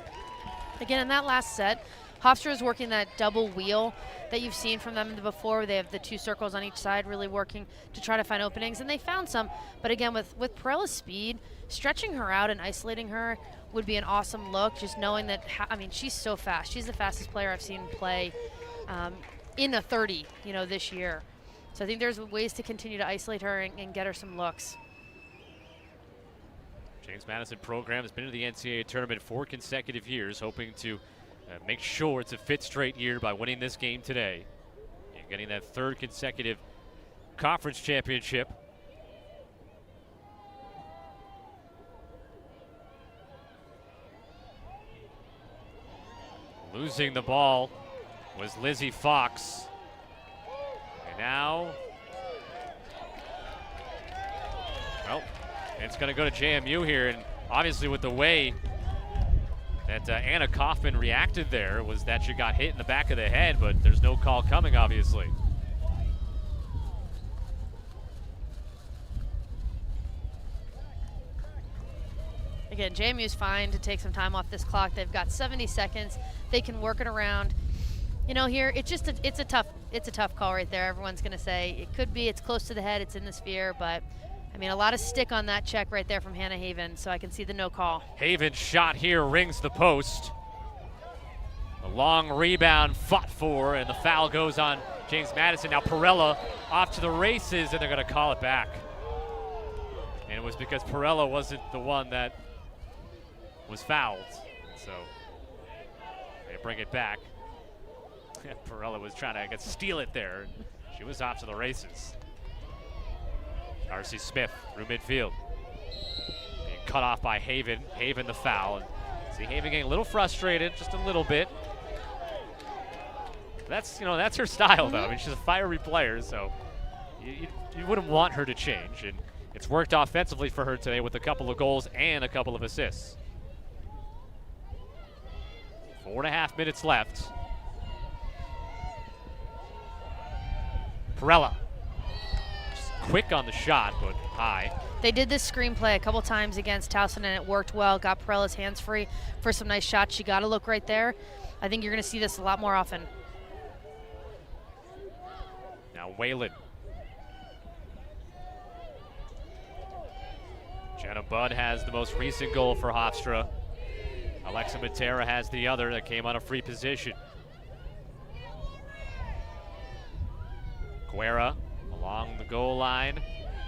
Again, in that last set, Hofstra is working that double wheel that you've seen from them before, where they have the two circles on each side, really working to try to find openings, and they found some. But again, with Perella's speed, stretching her out and isolating her would be an awesome look, just knowing that, I mean, she's so fast. She's the fastest player I've seen play in a 30, this year. So I think there's ways to continue to isolate her and get her some looks. James Madison program has been to the NCAA tournament 4 consecutive years, hoping to make sure it's a 5th straight year by winning this game today and getting that 3rd consecutive conference championship. Losing the ball was Lizzie Fox. And now, well, it's going to go to JMU here, and obviously with the way that Anna Kaufman reacted there was that she got hit in the back of the head, but there's no call coming, obviously. Again, JMU's fine to take some time off this clock. They've got 70 seconds. They can work it around. Here it's a tough call right there. Everyone's going to say it could be, it's close to the head, it's in the sphere, but I mean, a lot of stick on that check right there from Hannah Haven, so I can see the no call. Haven's shot here rings the post. A long rebound fought for, and the foul goes on James Madison. Now Perella off to the races, and they're going to call it back. And it was because Perella wasn't the one that was fouled. So they bring it back. Perella was trying to steal it there. She was off to the races. Darcy Smith through midfield. Being cut off by Haven. Haven the foul. And see Haven getting a little frustrated, just a little bit. That's her style though. I mean, she's a fiery player, so you wouldn't want her to change. And it's worked offensively for her today with a couple of goals and a couple of assists. 4.5 minutes left. Perella. Quick on the shot, but high. They did this screenplay a couple times against Towson, and it worked well. Got Perella's hands free for some nice shots. She got to look right there. I think you're going to see this a lot more often. Now Whalen. Jenna Budd has the most recent goal for Hofstra. Alexa Matera has the other that came on a free position. Guerra along the goal line,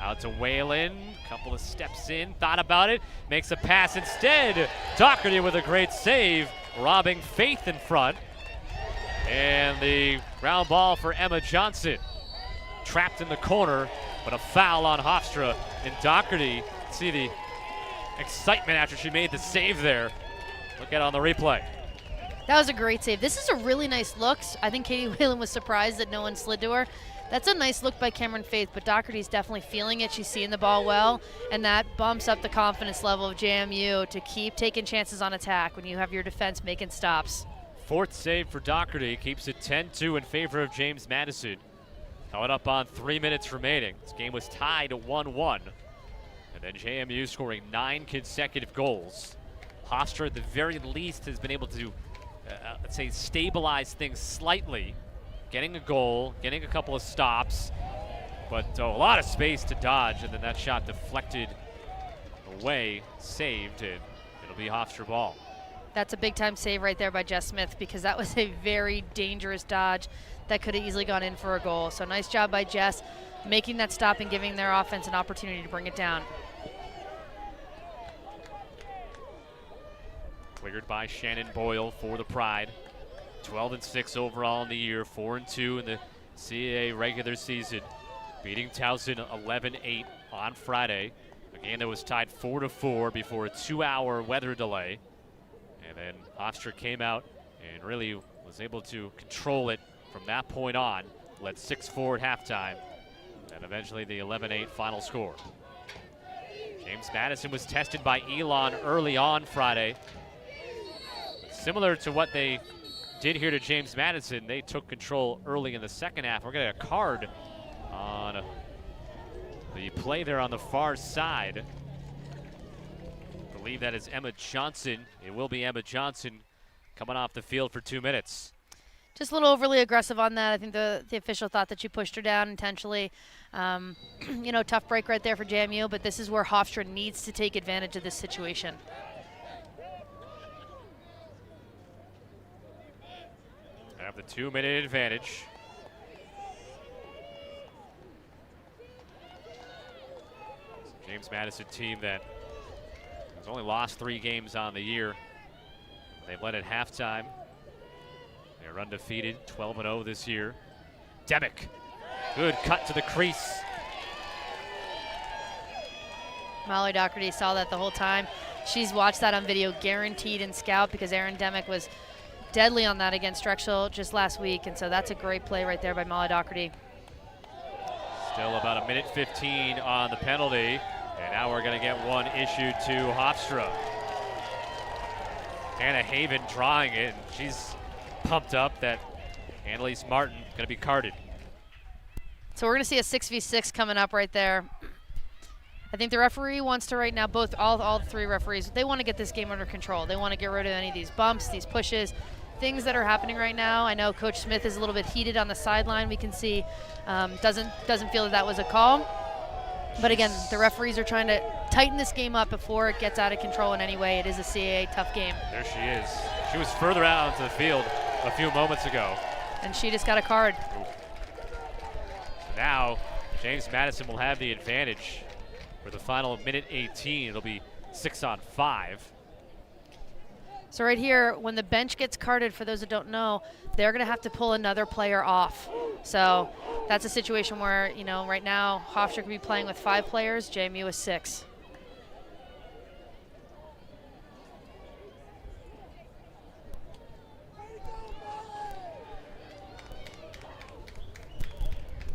out to Whalen, couple of steps in, thought about it, makes a pass instead. Doherty with a great save, robbing Faith in front. And the ground ball for Emma Johnson. Trapped in the corner, but a foul on Hofstra. And Doherty, see the excitement after she made the save there. Look at it on the replay. That was a great save. This is a really nice look. I think Katie Whalen was surprised that no one slid to her. That's a nice look by Cameron Faith, but Doherty's definitely feeling it. She's seeing the ball well, and that bumps up the confidence level of JMU to keep taking chances on attack when you have your defense making stops. 4th save for Doherty, keeps it 10-2 in favor of James Madison. Coming up on 3 minutes remaining. This game was tied at 1-1. And then JMU scoring 9 consecutive goals. Hofstra, at the very least, has been able to, let's say, stabilize things slightly. Getting a goal, getting a couple of stops, but a lot of space to dodge, and then that shot deflected away, saved, and it'll be Hofstra ball. That's a big time save right there by Jess Smith, because that was a very dangerous dodge that could have easily gone in for a goal. So nice job by Jess making that stop and giving their offense an opportunity to bring it down. Cleared by Shannon Boyle for the Pride. 12-6 overall in the year, 4-2 in the CAA regular season. Beating Towson 11-8 on Friday. A game that was tied 4-4 before a 2-hour weather delay. And then Hofstra came out and really was able to control it from that point on. Led 6-4 at halftime. And eventually the 11-8 final score. James Madison was tested by Elon early on Friday. Similar to what they did here to James Madison, they took control early in the second half. We're getting a card on the play there on the far side. I believe that is Emma Johnson. It will be Emma Johnson coming off the field for 2 minutes. Just a little overly aggressive on that. I think the official thought that she pushed her down intentionally. You know, tough break right there for JMU, but this is where Hofstra needs to take advantage of this situation. Have the 2-minute advantage. James Madison team that has only lost 3 games on the year. They've led at halftime. They're undefeated, 12-0 this year. Demick, good cut to the crease. Molly Doherty saw that the whole time. She's watched that on video, guaranteed in Scout, because Aaron Demick was deadly on that against Drexel just last week, and so that's a great play right there by Molly Doherty. Still about 1:15 on the penalty, and now we're going to get one issued to Hofstra. Hannah Haven drawing it, and she's pumped up that Annalise Martin going to be carded. So we're going to see a 6v6 coming up right there. I think the referee wants to right now, all 3 referees, they want to get this game under control. They want to get rid of any of these bumps, these pushes, things that are happening right now. I know Coach Smith is a little bit heated on the sideline. We can see doesn't feel that was a call. But again, the referees are trying to tighten this game up before it gets out of control in any way. It is a CAA tough game. There she is. She was further out onto the field a few moments ago. And she just got a card. Now, James Madison will have the advantage for the final minute 18. It'll be 6-on-5. So right here, when the bench gets carded, for those that don't know, they're going to have to pull another player off. So that's a situation where, you know, right now, Hofstra could be playing with 5 players, JMU is 6.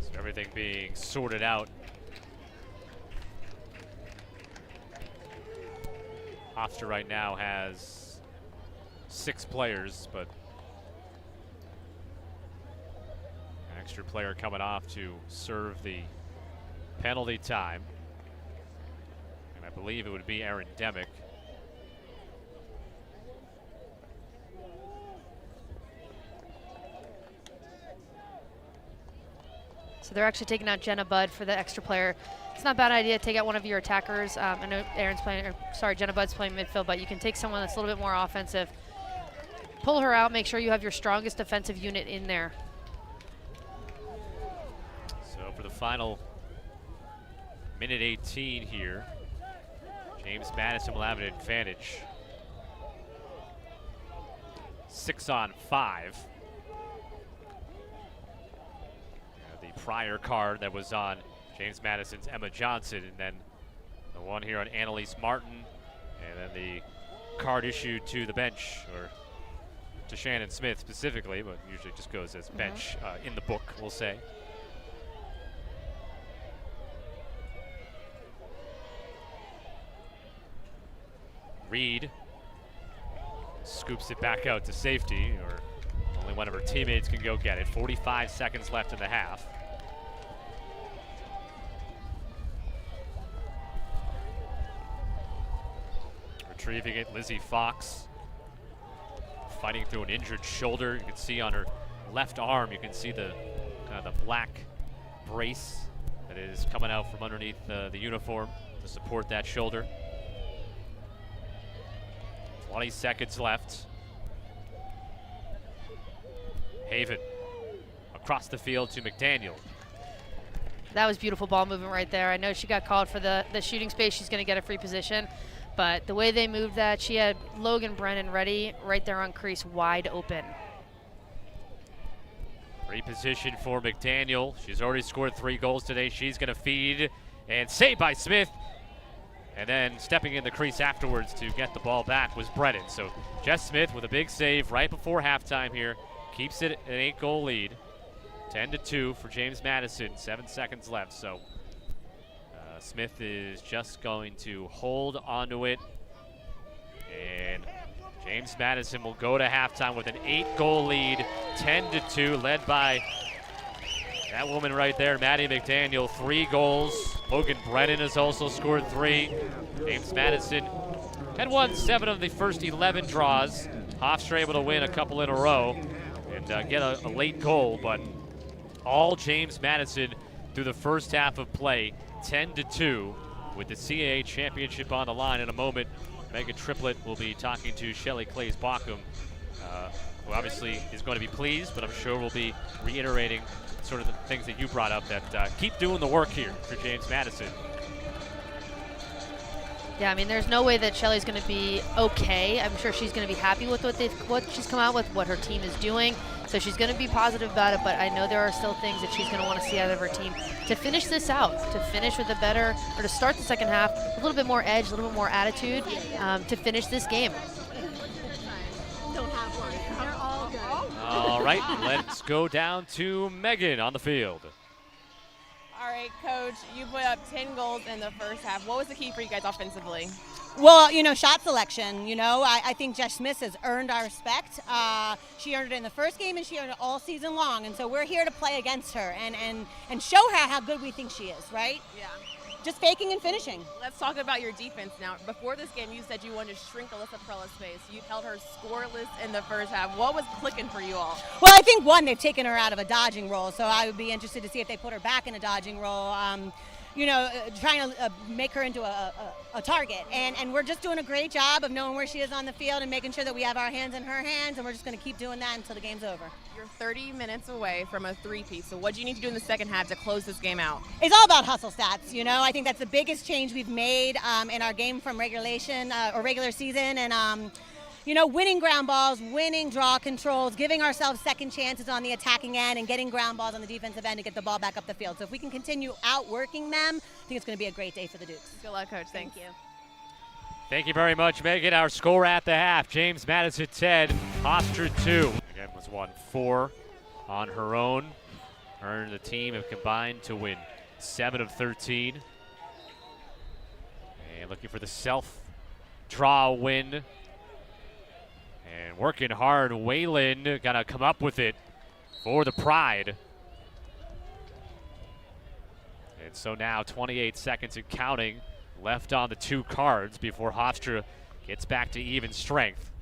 So everything being sorted out. Hofstra right now has 6 players, but an extra player coming off to serve the penalty time. And I believe it would be Aaron Demick. So they're actually taking out Jenna Budd for the extra player. It's not a bad idea to take out one of your attackers. I know Jenna Budd's playing midfield, but you can take someone that's a little bit more offensive. Pull her out, make sure you have your strongest defensive unit in there. So for the final minute 18 here, James Madison will have an advantage. 6-on-5. The prior card that was on James Madison's Emma Johnson, and then the one here on Annalise Martin, and then the card issued to the bench, or to Shannon Smith specifically, but usually just goes as bench in the book, we'll say. Reed scoops it back out to safety, or only one of her teammates can go get it. 45 seconds left in the half. Retrieving it, Lizzie Fox. Fighting through an injured shoulder. You can see on her left arm, you can see the kind of the black brace that is coming out from underneath the uniform to support that shoulder. 20 seconds left. Haven across the field to McDaniel. That was beautiful ball movement right there. I know she got called for the shooting space. She's going to get a free position. But the way they moved that, she had Logan Brennan ready right there on crease, wide open. Free position for McDaniel. She's already scored 3 goals today. She's going to feed and saved by Smith. And then stepping in the crease afterwards to get the ball back was Brennan. So Jess Smith with a big save right before halftime here. Keeps it an 8-goal lead. 10-2 for James Madison. 7 seconds left. So Smith is just going to hold onto it. And James Madison will go to halftime with an 8-goal lead. 10-2, led by that woman right there, Maddie McDaniel. 3 goals. Logan Brennan has also scored 3. James Madison had won 7 of the first 11 draws. Hofstra able to win a couple in a row and get a late goal, but all James Madison through the first half of play. 10-2 with the CAA championship on the line. In a moment, Megan Triplett will be talking to Shelly Clays-Bockham, who obviously is going to be pleased, but I'm sure will be reiterating sort of the things that you brought up, that keep doing the work here for James Madison. Yeah, I mean, there's no way that Shelly's going to be okay. I'm sure she's going to be happy with what she's come out with, what her team is doing. So she's going to be positive about it, but I know there are still things that she's going to want to see out of her team to finish this out, to finish with a better, or to start the second half with a little bit more edge, a little bit more attitude, to finish this game. Don't have one. They're all good. All right, let's go down to Megan on the field. All right, Coach, you put up 10 goals in the first half. What was the key for you guys offensively? Well, shot selection. I think Jess Smith has earned our respect. She earned it in the first game, and she earned it all season long. And so we're here to play against her and show her how good we think she is, right? Yeah. Just faking and finishing. Let's talk about your defense now. Before this game, you said you wanted to shrink Alyssa Perella's space. You held her scoreless in the first half. What was clicking for you all? Well, I think, one, they've taken her out of a dodging role, so I would be interested to see if they put her back in a dodging role. Trying to make her into a target. And we're just doing a great job of knowing where she is on the field and making sure that we have our hands in her hands, and we're just going to keep doing that until the game's over. You're 30 minutes away from a 3-peat, so what do you need to do in the second half to close this game out? It's all about hustle stats, I think that's the biggest change we've made in our game from regulation or regular season, and winning ground balls, winning draw controls, giving ourselves second chances on the attacking end, and getting ground balls on the defensive end to get the ball back up the field. So if we can continue outworking them, I think it's going to be a great day for the Dukes. Good luck, Coach. Thank you. Thank you very much, Megan. Our score at the half, James Madison 10, Hofstra 2. Again, was won 4 on her own. Her and the team have combined to win 7 of 13. And looking for the self-draw win. And working hard, Wayland got to come up with it for the Pride. And so now 28 seconds and counting left on the 2 cards before Hofstra gets back to even strength.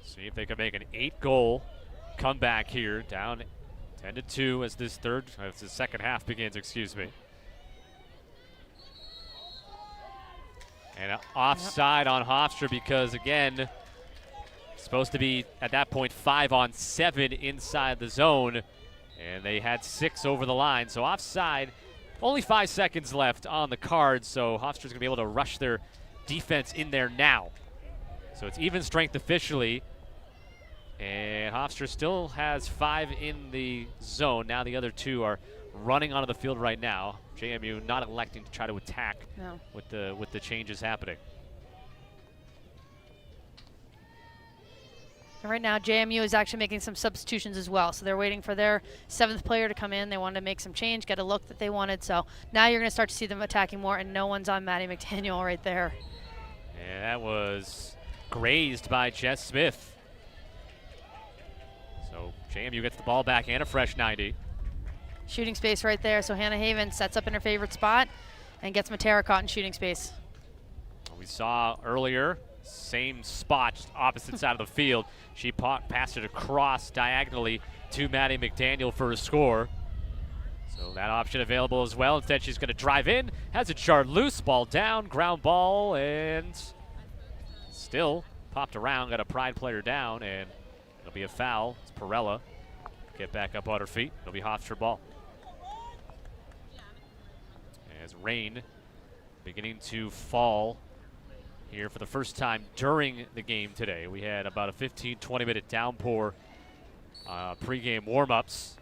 See if they can make an 8-goal comeback here, down 10-2 as the second half begins, excuse me. And offside on Hofstra because, again, supposed to be, at that point, 5-on-7 inside the zone. And they had 6 over the line. So offside, only 5 seconds left on the card. So Hofstra's going to be able to rush their defense in there now. So it's even strength officially. And Hofstra still has 5 in the zone. Now the other 2 are running onto the field right now. JMU not electing to try to attack with the changes happening. And right now, JMU is actually making some substitutions as well. So they're waiting for their 7th player to come in. They wanted to make some change, get a look that they wanted. So now you're going to start to see them attacking more, and no one's on Maddie McDaniel right there. And that was grazed by Jess Smith. So JMU gets the ball back and a fresh 90. Shooting space right there. So Hannah Haven sets up in her favorite spot and gets Matera caught in shooting space. We saw earlier, same spot, just opposite side of the field. She passed it across diagonally to Maddie McDaniel for a score. So that option available as well. Instead, she's going to drive in, has it jarred loose, ball down, ground ball, and still popped around, got a Pride player down, and it'll be a foul. It's Perella. Get back up on her feet. It'll be Hofstra ball. As rain beginning to fall here for the first time during the game today. We had about a 15-20 minute downpour pregame warm-ups.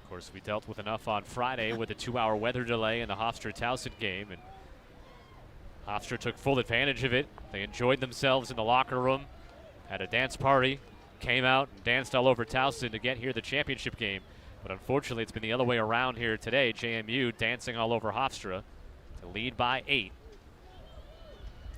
Of course, we dealt with enough on Friday with a 2-hour weather delay in the Hofstra-Towson game, and Hofstra took full advantage of it. They enjoyed themselves in the locker room, had a dance party, came out and danced all over Towson to get here the championship game. But unfortunately, it's been the other way around here today. JMU dancing all over Hofstra to lead by 8.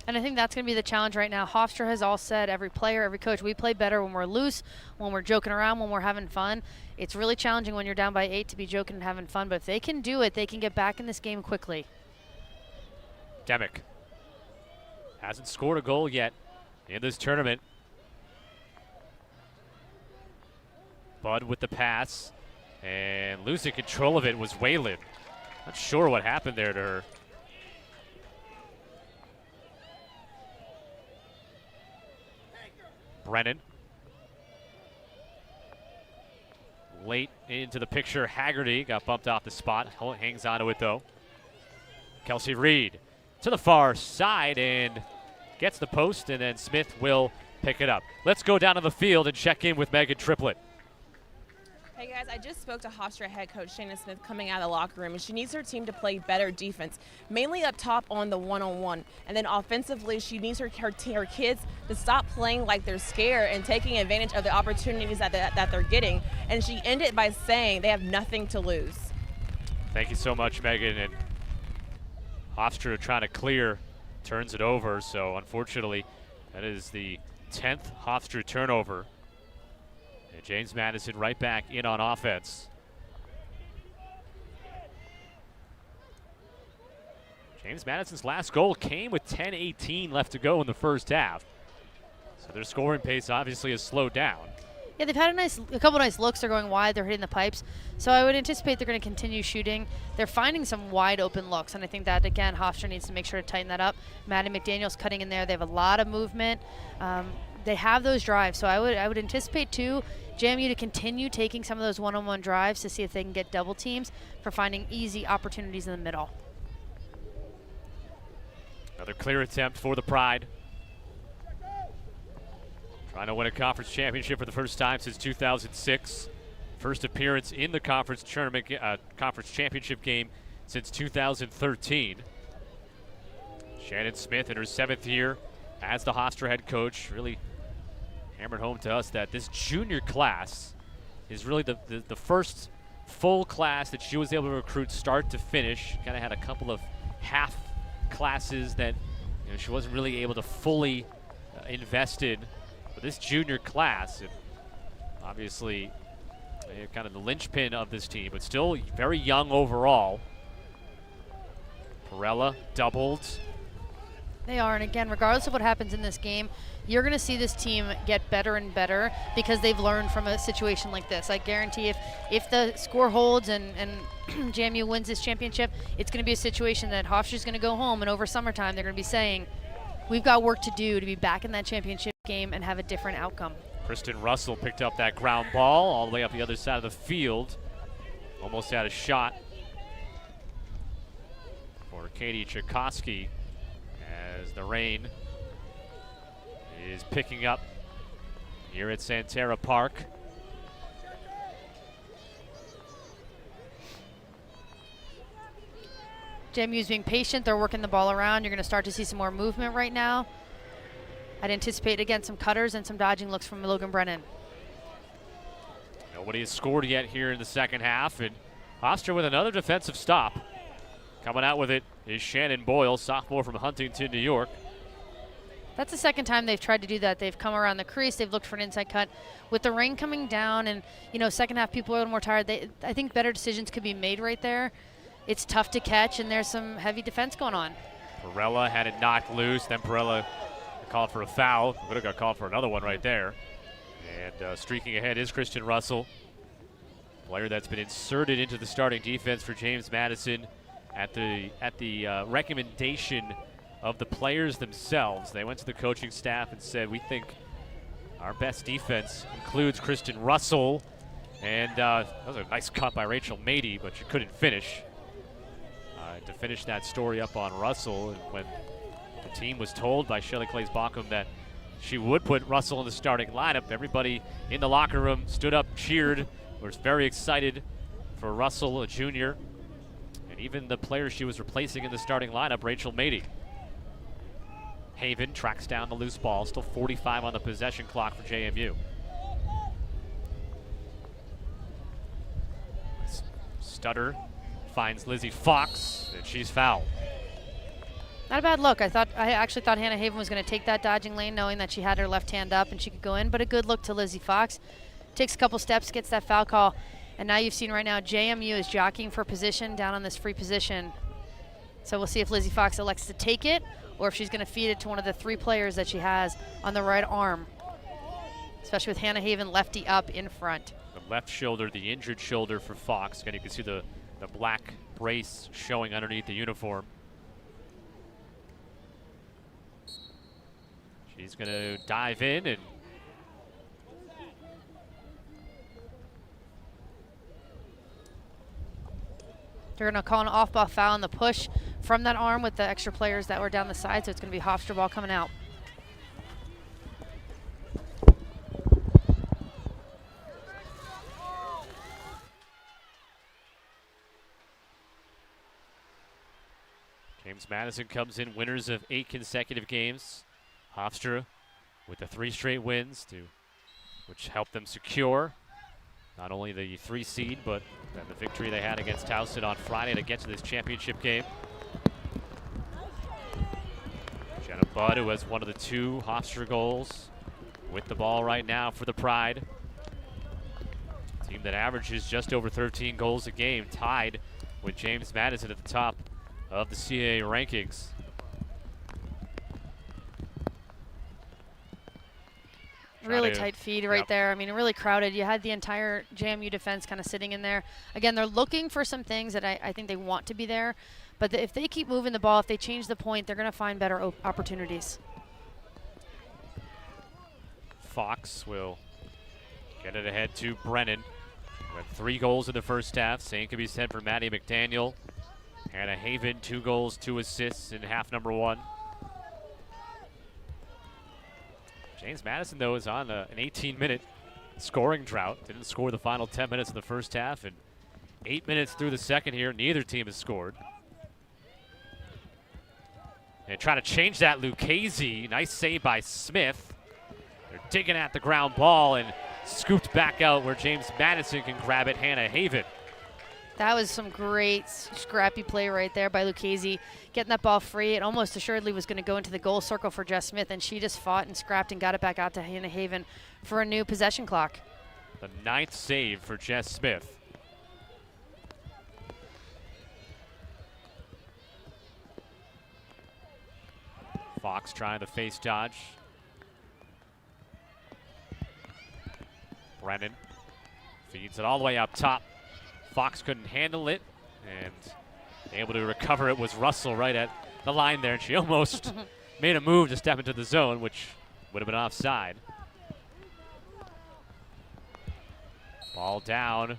And I think that's going to be the challenge right now. Hofstra has all said, every player, every coach, we play better when we're loose, when we're joking around, when we're having fun. It's really challenging when you're down by 8 to be joking and having fun. But if they can do it, they can get back in this game quickly. Demick hasn't scored a goal yet in this tournament. Bud with the pass. And losing control of it was Whalen. Not sure what happened there to her. Brennan. Late into the picture, Haggerty got bumped off the spot. Hangs onto it though. Kelsey Reed to the far side and gets the post, and then Smith will pick it up. Let's go down to the field and check in with Megan Triplett. Hey guys, I just spoke to Hofstra head coach Jess Smith coming out of the locker room, and she needs her team to play better defense, mainly up top on the one-on-one. And then offensively, she needs her kids to stop playing like they're scared and taking advantage of the opportunities that they're getting. And she ended by saying they have nothing to lose. Thank you so much, Megan. And Hofstra trying to clear, turns it over. So unfortunately, that is the 10th Hofstra turnover. And James Madison right back in on offense. James Madison's last goal came with 10:18 left to go in the first half. So their scoring pace obviously has slowed down. Yeah, they've had a couple nice looks. They're going wide. They're hitting the pipes. So I would anticipate they're going to continue shooting. They're finding some wide open looks, and I think that, again, Hofstra needs to make sure to tighten that up. Maddie McDaniel's cutting in there. They have a lot of movement. They have those drives. So I would anticipate, too, JMU to continue taking some of those one-on-one drives to see if they can get double teams for finding easy opportunities in the middle. Another clear attempt for the Pride. Trying to win a conference championship for the first time since 2006. First appearance in the conference tournament, conference championship game since 2013. Shannon Smith in her 7th year as the Hofstra head coach really hammered home to us that this junior class is really the first full class that she was able to recruit start to finish. Kind of had a couple of half classes that she wasn't really able to fully invest in. But this junior class, and obviously kind of the linchpin of this team, but still very young overall. Perella doubled. They are, and again, regardless of what happens in this game, you're going to see this team get better and better because they've learned from a situation like this. I guarantee if the score holds and JMU wins this championship, it's going to be a situation that Hofstra's going to go home, and over summertime they're going to be saying, we've got work to do to be back in that championship game and have a different outcome. Kristen Russell picked up that ground ball all the way up the other side of the field. Almost had a shot for Katie Tchaikovsky as the rain is picking up here at Santerra Park. JMU's being patient. They're working the ball around. You're going to start to see some more movement right now. I'd anticipate, again, some cutters and some dodging looks from Logan Brennan. Nobody has scored yet here in the second half, and Hofstra with another defensive stop. Coming out with it is Shannon Boyle, sophomore from Huntington, New York. That's the second time they've tried to do that. They've come around the crease. They've looked for an inside cut. With the rain coming down and, second half people are a little more tired, I think better decisions could be made right there. It's tough to catch, and there's some heavy defense going on. Perella had it knocked loose. Then Perella called for a foul. Would have got called for another one right there. And streaking ahead is Kristen Russell. player that's been inserted into the starting defense for James Madison at the recommendation of the players themselves. They went to the coaching staff and said, we think our best defense includes Kristen Russell. And that was a nice cut by Rachel Mady, but she couldn't finish. To finish that story up on Russell, and when the team was told by Shelley Claes-Bockham that she would put Russell in the starting lineup, everybody in the locker room stood up, cheered, was very excited for Russell, a junior, and even the player she was replacing in the starting lineup, Rachel Mady. Haven tracks down the loose ball, still 45 on the possession clock for JMU. Stutter finds Lizzie Fox, and she's fouled. Not a bad look. I actually thought Hannah Haven was going to take that dodging lane, knowing that she had her left hand up and she could go in, but a good look to Lizzie Fox. Takes a couple steps, gets that foul call, and now you've seen right now JMU is jockeying for position down on this free position. So we'll see if Lizzie Fox elects to take it or if she's going to feed it to one of the 3 players that she has on the right arm, especially with Hannah Haven lefty up in front. The left shoulder, the injured shoulder for Fox. Again, you can see the black brace showing underneath the uniform. She's going to dive in, and they're going to call an off-ball foul on the push from that arm with the extra players that were down the side, so it's going to be Hofstra ball coming out. James Madison comes in winners of 8 consecutive games. Hofstra with the 3 straight wins, which helped them secure not only the 3 seed, but the victory they had against Towson on Friday to get to this championship game. Jenna Budd, who has one of the 2 Hofstra goals, with the ball right now for the Pride. Team that averages just over 13 goals a game, tied with James Madison at the top of the CAA rankings. Really tight feed right there. I mean, really crowded. You had the entire JMU defense kind of sitting in there. Again, they're looking for some things that I think they want to be there. But if they keep moving the ball, if they change the point, they're going to find better opportunities. Fox will get it ahead to Brennan. With 3 goals in the first half. Same can be said for Maddie McDaniel. Hannah Haven, 2 goals, 2 assists in half number 1. James Madison, though, is on an 18-minute scoring drought. Didn't score the final 10 minutes of the first half, and 8 minutes through the second here, neither team has scored. And trying to change that, Lucchese. Nice save by Smith. They're digging at the ground ball and scooped back out where James Madison can grab it, Hannah Haven. That was some great scrappy play right there by Lucchese, getting that ball free. It almost assuredly was going to go into the goal circle for Jess Smith, and she just fought and scrapped and got it back out to Hannah Haven for a new possession clock. The 9th save for Jess Smith. Fox trying the face dodge. Brennan feeds it all the way up top. Fox couldn't handle it, and able to recover it was Russell right at the line there, and she almost made a move to step into the zone, which would have been offside. Ball down,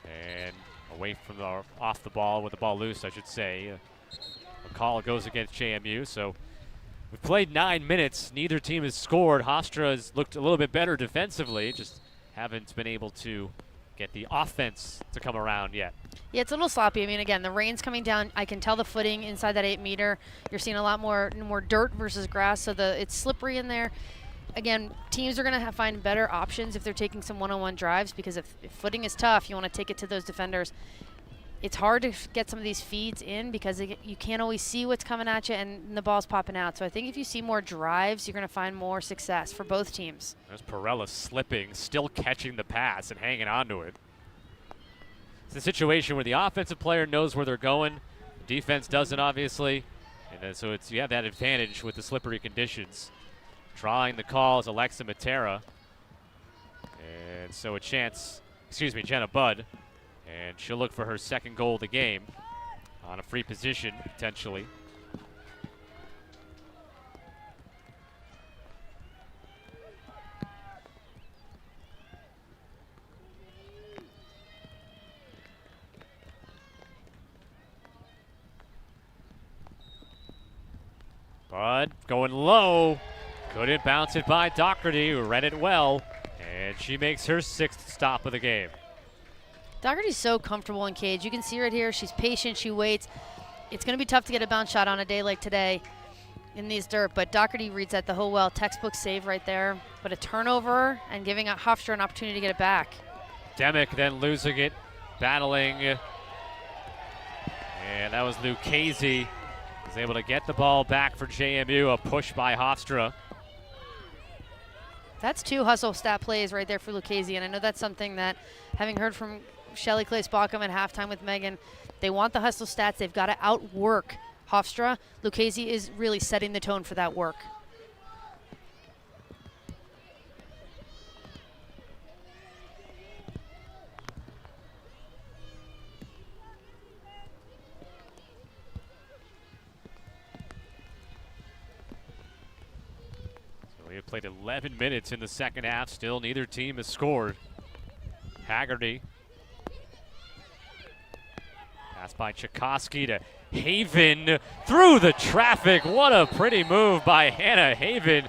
and away from off the ball with the ball loose, I should say. A call goes against JMU, so we've played 9 minutes. Neither team has scored. Hofstra has looked a little bit better defensively, just haven't been able to get the offense to come around yet. Yeah, it's a little sloppy. I mean, again, the rain's coming down. I can tell the footing inside that 8 meter. You're seeing a lot more dirt versus grass, so it's slippery in there. Again, teams are going to find better options if they're taking some one-on-one drives, because if footing is tough, you want to take it to those defenders. It's hard to get some of these feeds in because you can't always see what's coming at you and the ball's popping out. So I think if you see more drives, you're going to find more success for both teams. There's Perella slipping, still catching the pass and hanging on to it. It's a situation where the offensive player knows where they're going. The defense doesn't, obviously. And then, so you have that advantage with the slippery conditions. Drawing the call is Alexa Matera. And so Jenna Budd And she'll look for her second goal of the game on a free position, potentially. But going low, couldn't bounce it by Doherty, who read it well, and she makes her 6th stop of the game. Doherty's so comfortable in cage. You can see right here, she's patient, she waits. It's going to be tough to get a bounce shot on a day like today in these dirt, but Doherty reads that the whole well. Textbook save right there, but a turnover and giving Hofstra an opportunity to get it back. Demick then losing it, battling, and that was Lucchese. Was able to get the ball back for JMU, a push by Hofstra. That's 2 hustle stat plays right there for Lucchese, and I know that's something that, having heard from Shelly Claes-Bockham at halftime with Megan, they want the hustle stats. They've got to outwork Hofstra. Lucchese is really setting the tone for that work. We have played 11 minutes in the second half. Still, neither team has scored. Haggerty. Pass by Tchaikovsky to Haven through the traffic. What a pretty move by Hannah Haven.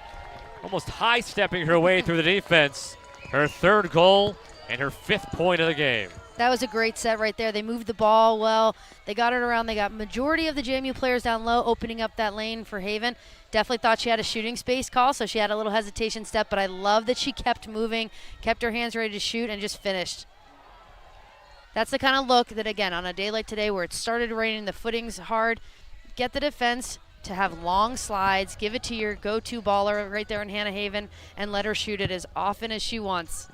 Almost high-stepping her way through the defense. Her 3rd goal and her 5th point of the game. That was a great set right there. They moved the ball well. They got it around. They got majority of the JMU players down low, opening up that lane for Haven. Definitely thought she had a shooting space call, so she had a little hesitation step, but I love that she kept moving, kept her hands ready to shoot, and just finished. That's the kind of look that, again, on a day like today where it started raining, the footing's hard, get the defense to have long slides, give it to your go-to baller right there in Hannah Haven, and let her shoot it as often as she wants.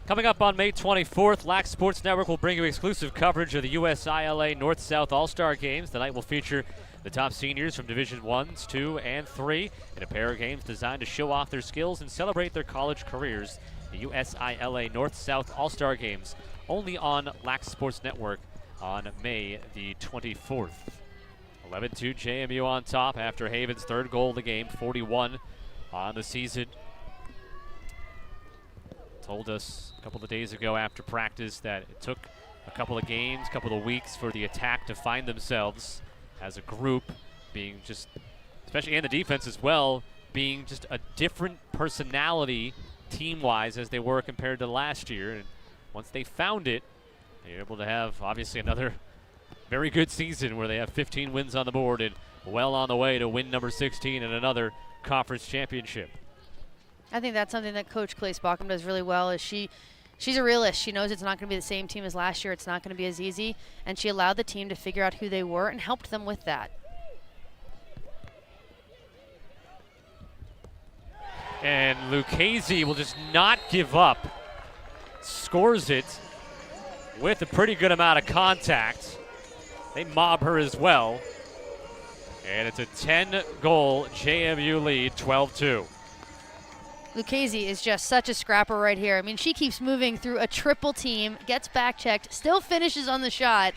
Coming up on May 24th, Lac Sports Network will bring you exclusive coverage of the USILA North-South All-Star Games. The night will feature the top seniors from Division 1s, 2, and 3 in a pair of games designed to show off their skills and celebrate their college careers. The USILA North-South All-Star Games, only on Lac Sports Network on May the 24th. 11-2 JMU on top after Haven's 3rd goal of the game, 41 on the season. Told us a couple of days ago after practice that it took a couple of games, couple of weeks for the attack to find themselves as a group, being just, especially in the defense as well, being just a different personality team-wise as they were compared to last year. And once they found it, they were able to have obviously another very good season where they have 15 wins on the board and well on the way to win number 16 and another conference championship. I think that's something that Coach Claes-Bockham does really well. Is she's a realist. She knows it's not going to be the same team as last year. It's not going to be as easy, and she allowed the team to figure out who they were and helped them with that. And Lucchese will just not give up. Scores it with a pretty good amount of contact. They mob her as well. And it's a 10-goal JMU lead, 12-2. Lucchese is just such a scrapper right here. I mean, she keeps moving through a triple team, gets back-checked, still finishes on the shot.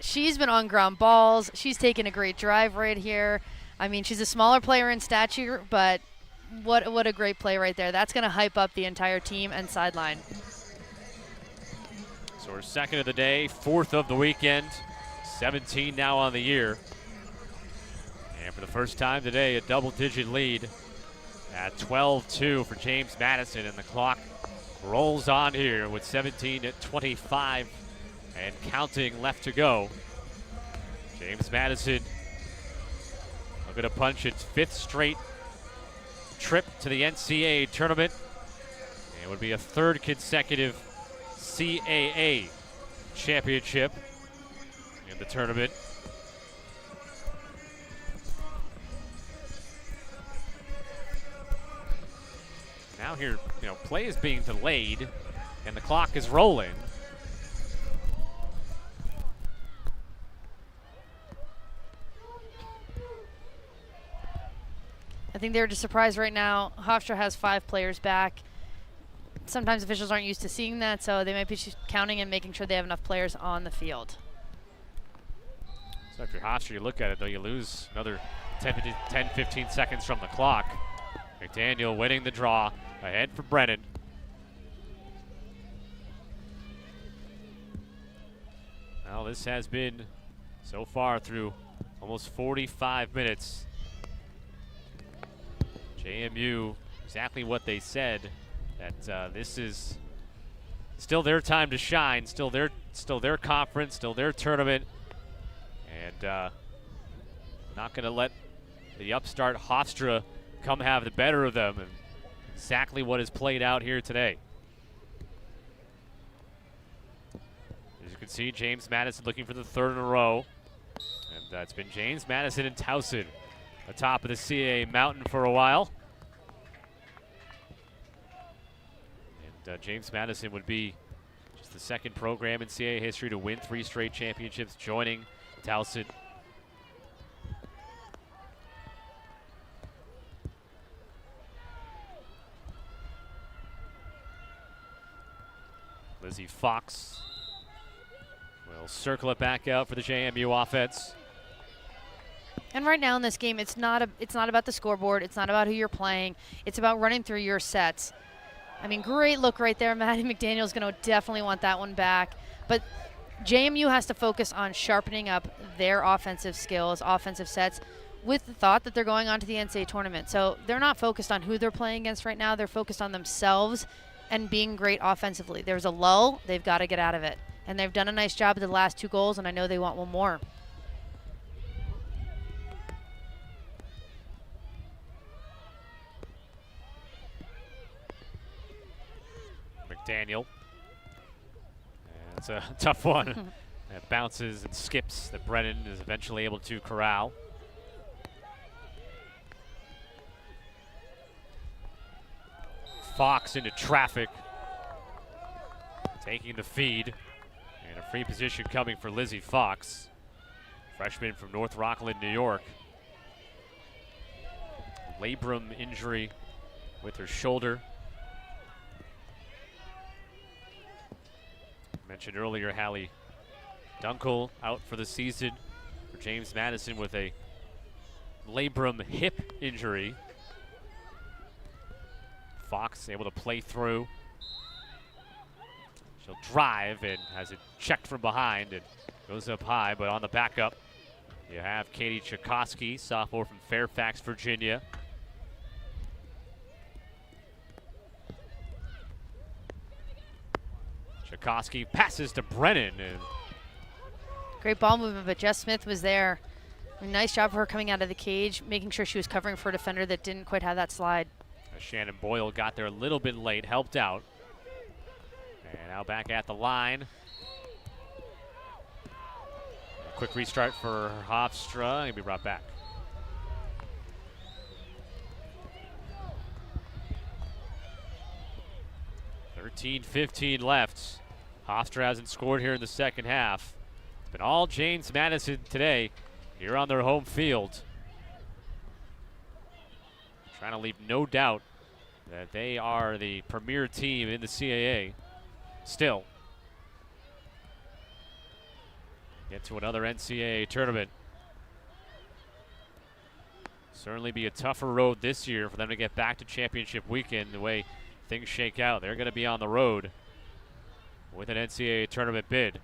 She's been on ground balls. She's taken a great drive right here. I mean, she's a smaller player in stature, but what a great play right there. That's going to hype up the entire team and sideline. So her 2nd of the day, 4th of the weekend, 17 now on the year. And for the first time today, a double-digit lead at 12-2 for James Madison, and the clock rolls on here with 17:25 and counting left to go. James Madison looking to punch its 5th straight trip to the NCAA tournament. It would be a 3rd consecutive CAA championship in the tournament. Now here, play is being delayed and the clock is rolling. I think they're just surprised right now. Hofstra has 5 players back. sometimes officials aren't used to seeing that, so they might be counting and making sure they have enough players on the field. So if you're Hofstra, you look at it, though, you lose another 10, 15 seconds from the clock. McDaniel winning the draw, ahead for Brennan. Well, this has been, so far through almost 45 minutes, JMU, exactly what they said, that this is still their time to shine, still their conference, still their tournament, and not going to let the upstart Hofstra come have the better of them, and exactly what has played out here today. As you can see, James Madison looking for the third in a row, and it's been James Madison and Towson atop of the CAA mountain for a while. And James Madison would be just the second program in CAA history to win 3 straight championships, joining Towson. Lizzie Fox will circle it back out for the JMU offense. And right now in this game, it's not about the scoreboard. It's not about who you're playing. It's about running through your sets. I mean, great look right there. Maddie McDaniel's going to definitely want that one back. But JMU has to focus on sharpening up their offensive skills, offensive sets, with the thought that they're going on to the NCAA tournament. So they're not focused on who they're playing against right now. They're focused on themselves and being great offensively. There's a lull. They've got to get out of it. And they've done a nice job with the last 2 goals, and I know they want one more. McDaniel. And it's a tough one. It bounces and skips that Brennan is eventually able to corral. Fox into traffic, taking the feed, and a free position coming for Lizzie Fox, freshman from North Rockland, New York. Labrum injury with her shoulder. Mentioned earlier, Hallie Dunkel out for the season for James Madison with a labrum hip injury. Fox able to play through. She'll drive and has it checked from behind and goes up high, but on the backup, you have Katie Tchaikovsky, sophomore from Fairfax, Virginia. Tchaikovsky passes to Brennan. And great ball movement, but Jess Smith was there. Nice job for her coming out of the cage, making sure she was covering for a defender that didn't quite have that slide. Shannon Boyle got there a little bit late, helped out. And now back at the line. A quick restart for Hofstra. He'll be brought back. .15 left. Hofstra hasn't scored here in the second half. It's been all James Madison today here on their home field. Trying to leave no doubt that they are the premier team in the CAA still. Get to another NCAA tournament. Certainly be a tougher road this year for them to get back to championship weekend the way things shake out. They're going to be on the road with an NCAA tournament bid.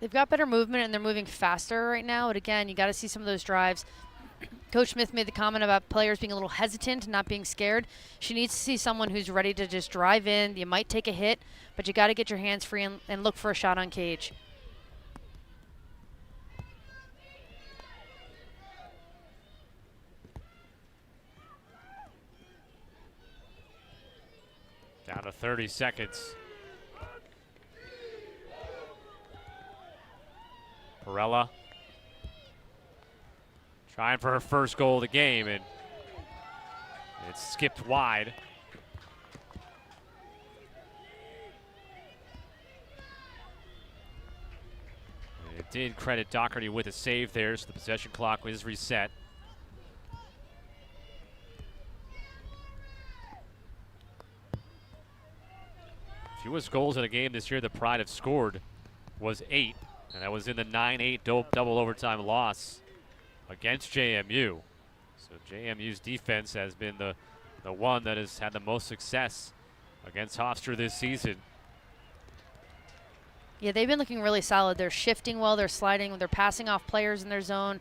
They've got better movement and they're moving faster right now. But again, you got to see some of those drives. Coach Smith made the comment about players being a little hesitant and not being scared. She needs to see someone who's ready to just drive in. You might take a hit, but you got to get your hands free and look for a shot on cage. Down to 30 seconds. Perella trying for her first goal of the game, and it's skipped wide. And it did credit Doherty with a save there, so the possession clock was reset. Fewest goals in a game this year the Pride have scored was 8, and that was in the 9-8 double overtime loss against JMU. So JMU's defense has been the one that has had the most success against Hofstra this season. Yeah, they've been looking really solid. They're shifting well, they're sliding, they're passing off players in their zone.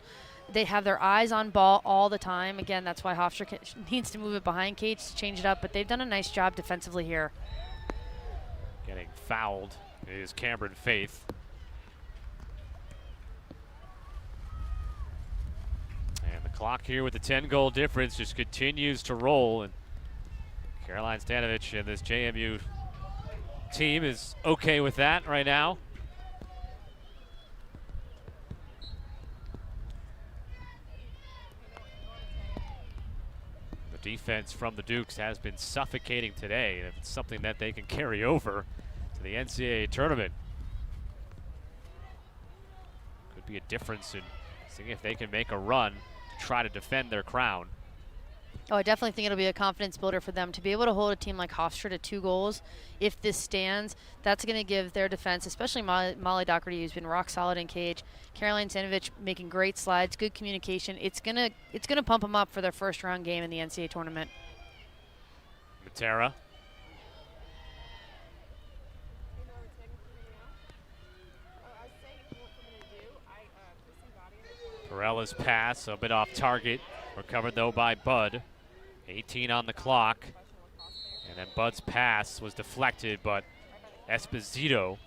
They have their eyes on ball all the time. Again, that's why Hofstra needs to move it behind Cage to change it up, but they've done a nice job defensively here. Getting fouled is Cameron Faith. And the clock here with the 10-goal difference just continues to roll. And Caroline Stanovich and this JMU team is okay with that right now. The defense from the Dukes has been suffocating today, and it's something that they can carry over to the NCAA tournament. Could be a difference in seeing if they can make a run to try to defend their crown. Oh, I definitely think it'll be a confidence builder for them to be able to hold a team like Hofstra to 2 goals. If this stands, that's going to give their defense, especially Molly Doherty, who's been rock solid in cage, Caroline Stanovich making great slides, good communication. It's gonna pump them up for their first round game in the NCAA tournament. Matera. Perella's pass, a bit off target. Recovered, though, by Bud. 18 on the clock. And then Bud's pass was deflected, but Esposito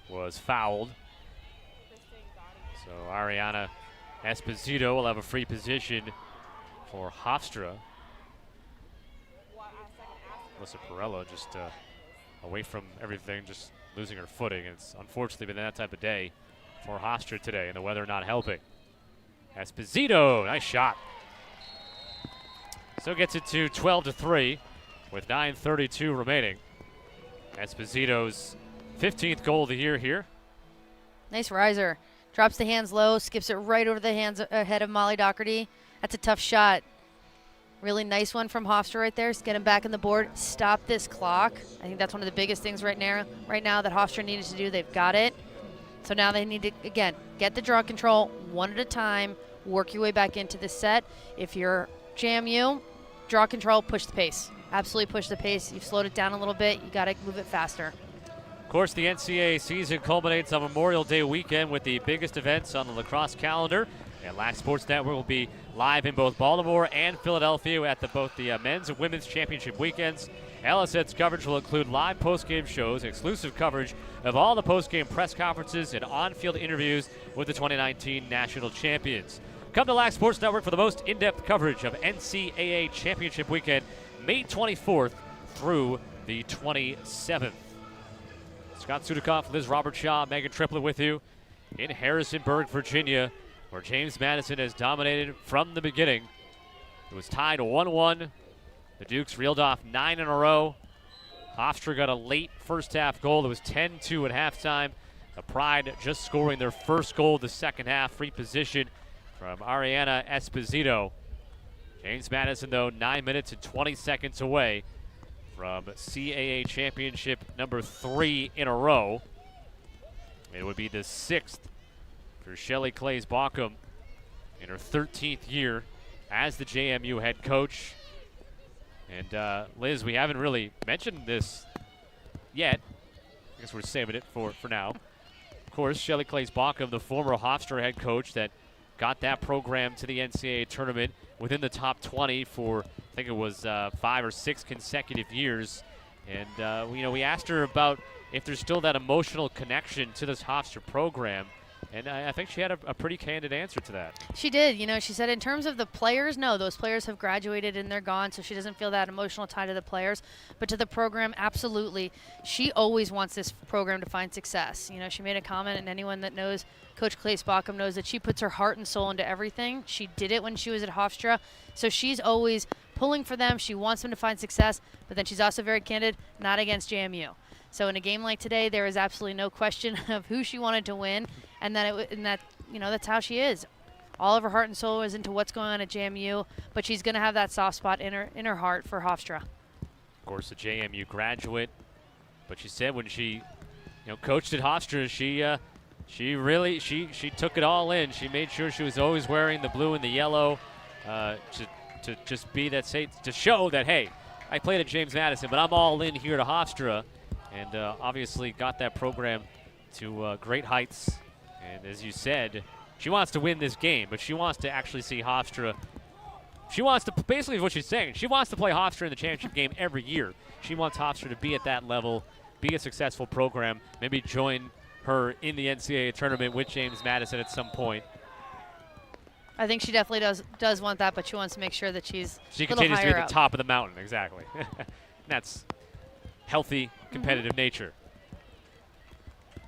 was fouled. So Ariana Esposito will have a free position for Hofstra. Alyssa Perella just away from everything, just losing her footing. It's unfortunately been that type of day for Hofstra today, and the weather not helping. Esposito, nice shot. So gets it to 12-3 with 9:32 remaining. Esposito's 15th goal of the year here. Nice riser. Drops the hands low, skips it right over the hands ahead of Molly Doherty. That's a tough shot. Really nice one from Hofstra right there. Just get him back on the board. Stop this clock. I think that's one of the biggest things right now that Hofstra needed to do. They've got it. So now they need to, again, get the draw control one at a time, work your way back into the set. If you're JMU, draw control, push the pace. Absolutely push the pace. You've slowed it down a little bit. You got to move it faster. Of course, the NCAA season culminates on Memorial Day weekend with the biggest events on the lacrosse calendar. And Lac Sports Network will be live in both Baltimore and Philadelphia at both the men's and women's championship weekends. LSN's coverage will include live post-game shows, exclusive coverage of all the post-game press conferences, and on-field interviews with the 2019 national champions. Come to Lac Sports Network for the most in-depth coverage of NCAA Championship Weekend, May 24th through the 27th. Scott Sudikoff, Liz Robert-Shaw, Megan Triplett with you in Harrisonburg, Virginia, where James Madison has dominated from the beginning. It was tied 1-1. The Dukes reeled off 9 in a row. Hofstra got a late first-half goal. It was 10-2 at halftime. The Pride just scoring their first goal of the second half. Free position from Ariana Esposito. James Madison, though, 9 minutes and 20 seconds away from CAA championship number 3 in a row. It would be the 6th for Shelly Clays-Baucom in her 13th year as the JMU head coach. And Liz, we haven't really mentioned this yet. I guess we're saving it for now. Of course, Shelly Clays-Baucom, the former Hofstra head coach that got that program to the NCAA tournament within the top 20 for, I think it was 5 or 6 consecutive years. And, we asked her about if there's still that emotional connection to this Hofstra program. And I think she had a pretty candid answer to that. She did. She said in terms of the players, no, those players have graduated and they're gone, so she doesn't feel that emotional tie to the players. But to the program, absolutely. She always wants this program to find success. She made a comment, and anyone that knows Coach Clays-Baucom knows that she puts her heart and soul into everything. She did it when she was at Hofstra, so she's always pulling for them. She wants them to find success, but then she's also very candid, not against JMU. So in a game like today, there is absolutely no question of who she wanted to win, and that's how she is. All of her heart and soul is into what's going on at JMU, but she's going to have that soft spot in her heart for Hofstra. Of course, a JMU graduate, But she said when she, coached at Hofstra, she took it all in. She made sure she was always wearing the blue and the yellow to just be that to show that, hey, I played at James Madison, but I'm all in here to Hofstra, and obviously got that program to great heights. And as you said, she wants to win this game, but she wants to actually see Hofstra. She wants to, basically what she's saying, she wants to play Hofstra in the championship game every year. She wants Hofstra to be at that level, be a successful program, maybe join her in the NCAA tournament with James Madison at some point. I think she definitely does want that, but she wants to make sure that she continues to be at up. the top of the mountain, exactly. That's healthy, competitive nature.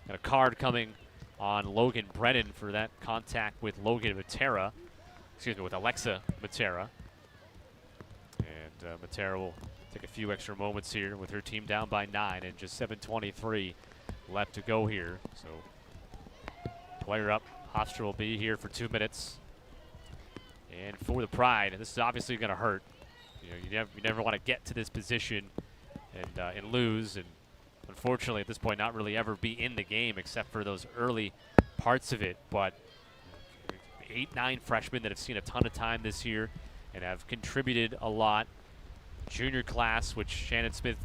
Got a card coming on Logan Brennan for that contact with with Alexa Matera. And Matera will take a few extra moments here with her team down by 9 and just 7:23 left to go here. So player up. Hofstra will be here for 2 minutes. And for the Pride, this is obviously going to hurt. You never want to get to this position and lose. And unfortunately, at this point, not really ever be in the game except for those early parts of it. But 8-9 freshmen that have seen a ton of time this year and have contributed a lot. Junior class, which Shannon Smith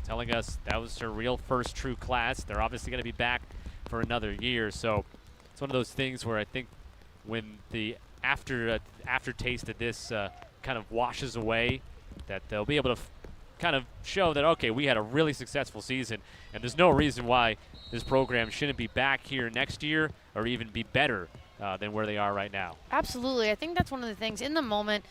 telling us that was her real first true class. They're obviously going to be back for another year. So it's one of those things where I think when the aftertaste of this kind of washes away, that they'll be able to kind of show that, okay, we had a really successful season, and there's no reason why this program shouldn't be back here next year or even be better than where they are right now. Absolutely. I think that's one of the things. In the moment,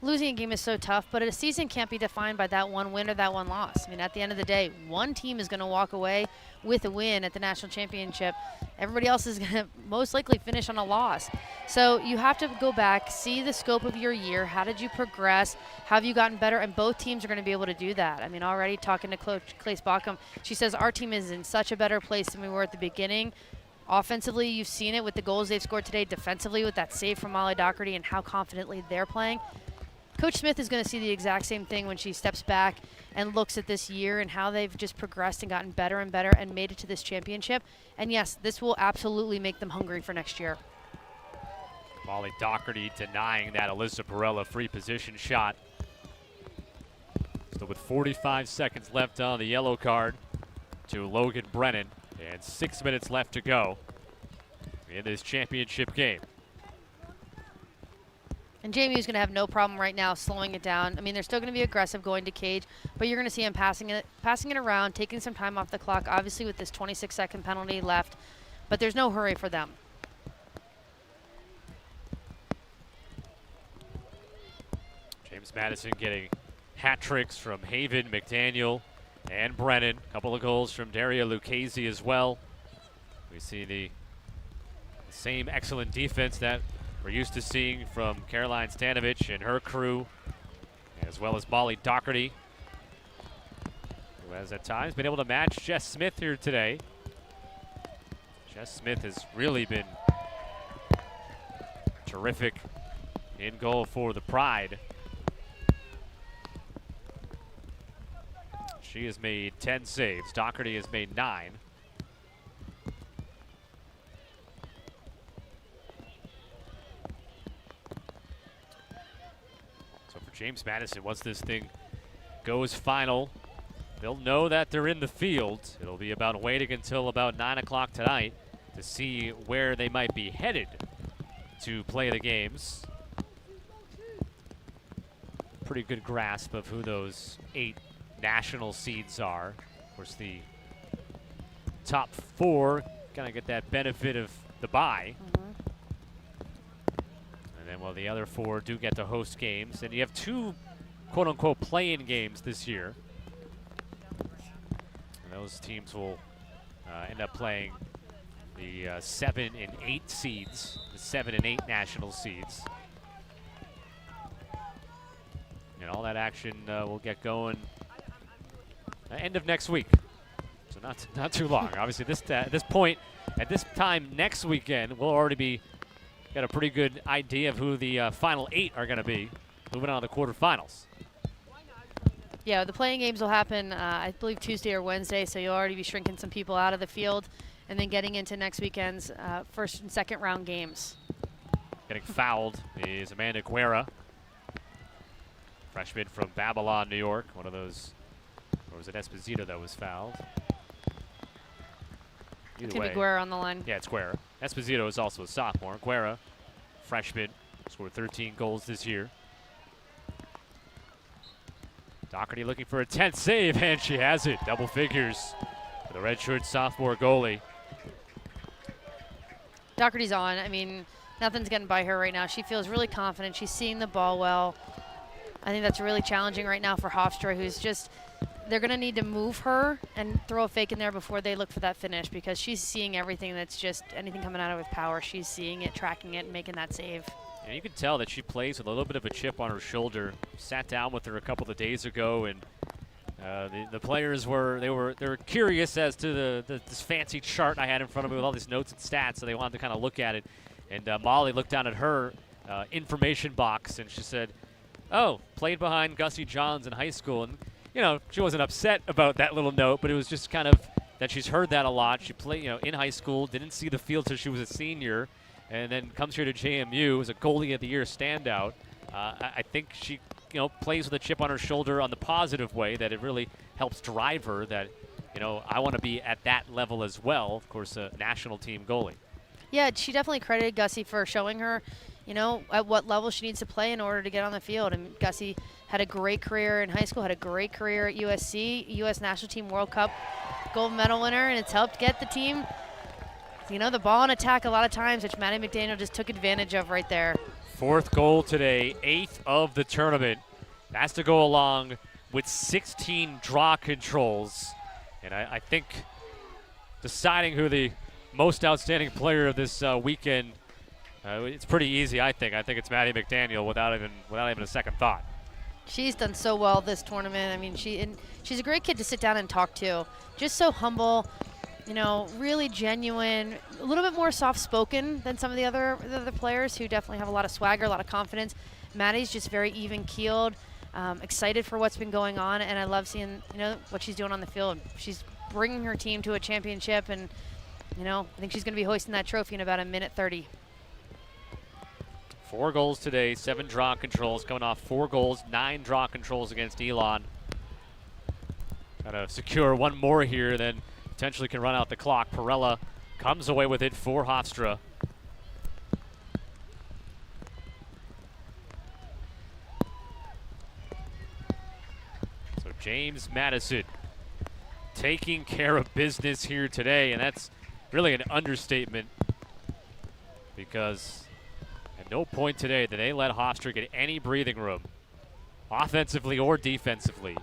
losing a game is so tough, but a season can't be defined by that one win or that one loss. I mean, at the end of the day, one team is going to walk away with a win at the national championship. Everybody else is going to most likely finish on a loss. So you have to go back, see the scope of your year. How did you progress? How have you gotten better? And both teams are going to be able to do that. I mean, already talking to Coach Clace Bockham, she says our team is in such a better place than we were at the beginning. Offensively, you've seen it with the goals they've scored today. Defensively, with that save from Molly Doherty and how confidently they're playing. Coach Smith is going to see the exact same thing when she steps back and looks at this year and how they've just progressed and gotten better and better and made it to this championship. And yes, this will absolutely make them hungry for next year. Molly Doherty denying that Alyssa Perella free position shot. So with 45 seconds left on the yellow card to Logan Brennan and 6 minutes left to go in this championship game. And JMU is going to have no problem right now slowing it down. I mean, they're still going to be aggressive going to cage, but you're going to see them passing it around, taking some time off the clock, obviously with this 26-second penalty left, but there's no hurry for them. James Madison getting hat tricks from Haven, McDaniel, and Brennan. A couple of goals from Daria Lucchese as well. We see the same excellent defense that we're used to seeing from Caroline Stanovich and her crew, as well as Molly Doherty, who has at times been able to match Jess Smith here today. Jess Smith has really been terrific in goal for the Pride. She has made 10 saves. Doherty has made 9. James Madison, once this thing goes final, they'll know that they're in the field. It'll be about waiting until about 9 o'clock tonight to see where they might be headed to play the games. Pretty good grasp of who those 8 national seeds are. Of course, the top 4 kind of get that benefit of the bye. And well, the other 4 do get to host games. And you have 2 quote-unquote play-in games this year. And those teams will end up playing the 7 and 8 seeds, the 7 and 8 national seeds. And all that action will get going end of next week. So not too long. Obviously, at this point, at this time next weekend, we'll already be got a pretty good idea of who the final 8 are going to be moving on to the quarterfinals. Yeah, the playing games will happen, I believe, Tuesday or Wednesday, so you'll already be shrinking some people out of the field and then getting into next weekend's first and second round games. Getting fouled is Amanda Guerra, freshman from Babylon, New York. One of those, or was it Esposito that was fouled? Either Timmy way. Guerra on the line. Yeah, it's Guerra. Esposito is also a sophomore. Guerra, freshman, scored 13 goals this year. Doherty looking for a 10th save, and she has it. Double figures for the redshirt sophomore goalie. Doherty's on. I mean, nothing's getting by her right now. She feels really confident. She's seeing the ball well. I think that's really challenging right now for Hofstra, who's just, they're going to need to move her and throw a fake in there before they look for that finish, because she's seeing everything that's just anything coming out of with power. She's seeing it, tracking it, and making that save. And you can tell that she plays with a little bit of a chip on her shoulder. Sat down with her a couple of days ago, and the players were curious as to this fancy chart I had in front of me with all these notes and stats, so they wanted to kind of look at it. And Molly looked down at her information box, and she said, "Oh, played behind Gussie Johns in high school." And you know, she wasn't upset about that little note, but it was just kind of that she's heard that a lot. She played, in high school, didn't see the field till she was a senior, and then comes here to JMU as a goalie of the year standout. I think she, plays with a chip on her shoulder on the positive way, that it really helps drive her that, I want to be at that level as well. Of course, a national team goalie. Yeah, she definitely credited Gussie for showing her, at what level she needs to play in order to get on the field. And Gussie had a great career in high school, had a great career at USC, U.S. National Team World Cup gold medal winner, and it's helped get the team, the ball in attack a lot of times, which Maddie McDaniel just took advantage of right there. 4th goal today, 8th of the tournament. Has to go along with 16 draw controls. And I think deciding who the most outstanding player of this weekend, it's pretty easy, I think. I think it's Maddie McDaniel without even a second thought. She's done so well this tournament. I mean, she's a great kid to sit down and talk to. Just so humble, really genuine, a little bit more soft-spoken than some of the other players who definitely have a lot of swagger, a lot of confidence. Maddie's just very even-keeled, excited for what's been going on, and I love seeing, what she's doing on the field. She's bringing her team to a championship, and, I think she's going to be hoisting that trophy in about a minute 30. 4 goals today, 7 draw controls, coming off 4 goals, 9 draw controls against Elon. Got to secure one more here, then potentially can run out the clock. Perella comes away with it for Hofstra. So James Madison taking care of business here today, and that's really an understatement, because at no point today did they let Hofstra get any breathing room, offensively or defensively.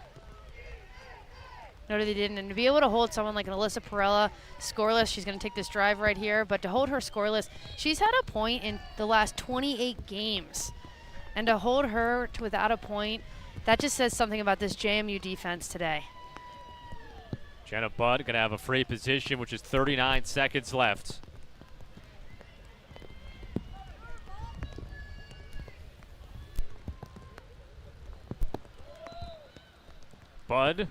No, they didn't. And to be able to hold someone like an Alyssa Perella scoreless, she's going to take this drive right here, but to hold her scoreless, she's had a point in the last 28 games. And to hold her without a point, that just says something about this JMU defense today. Jenna Budd going to have a free position, which is 39 seconds left. Budd,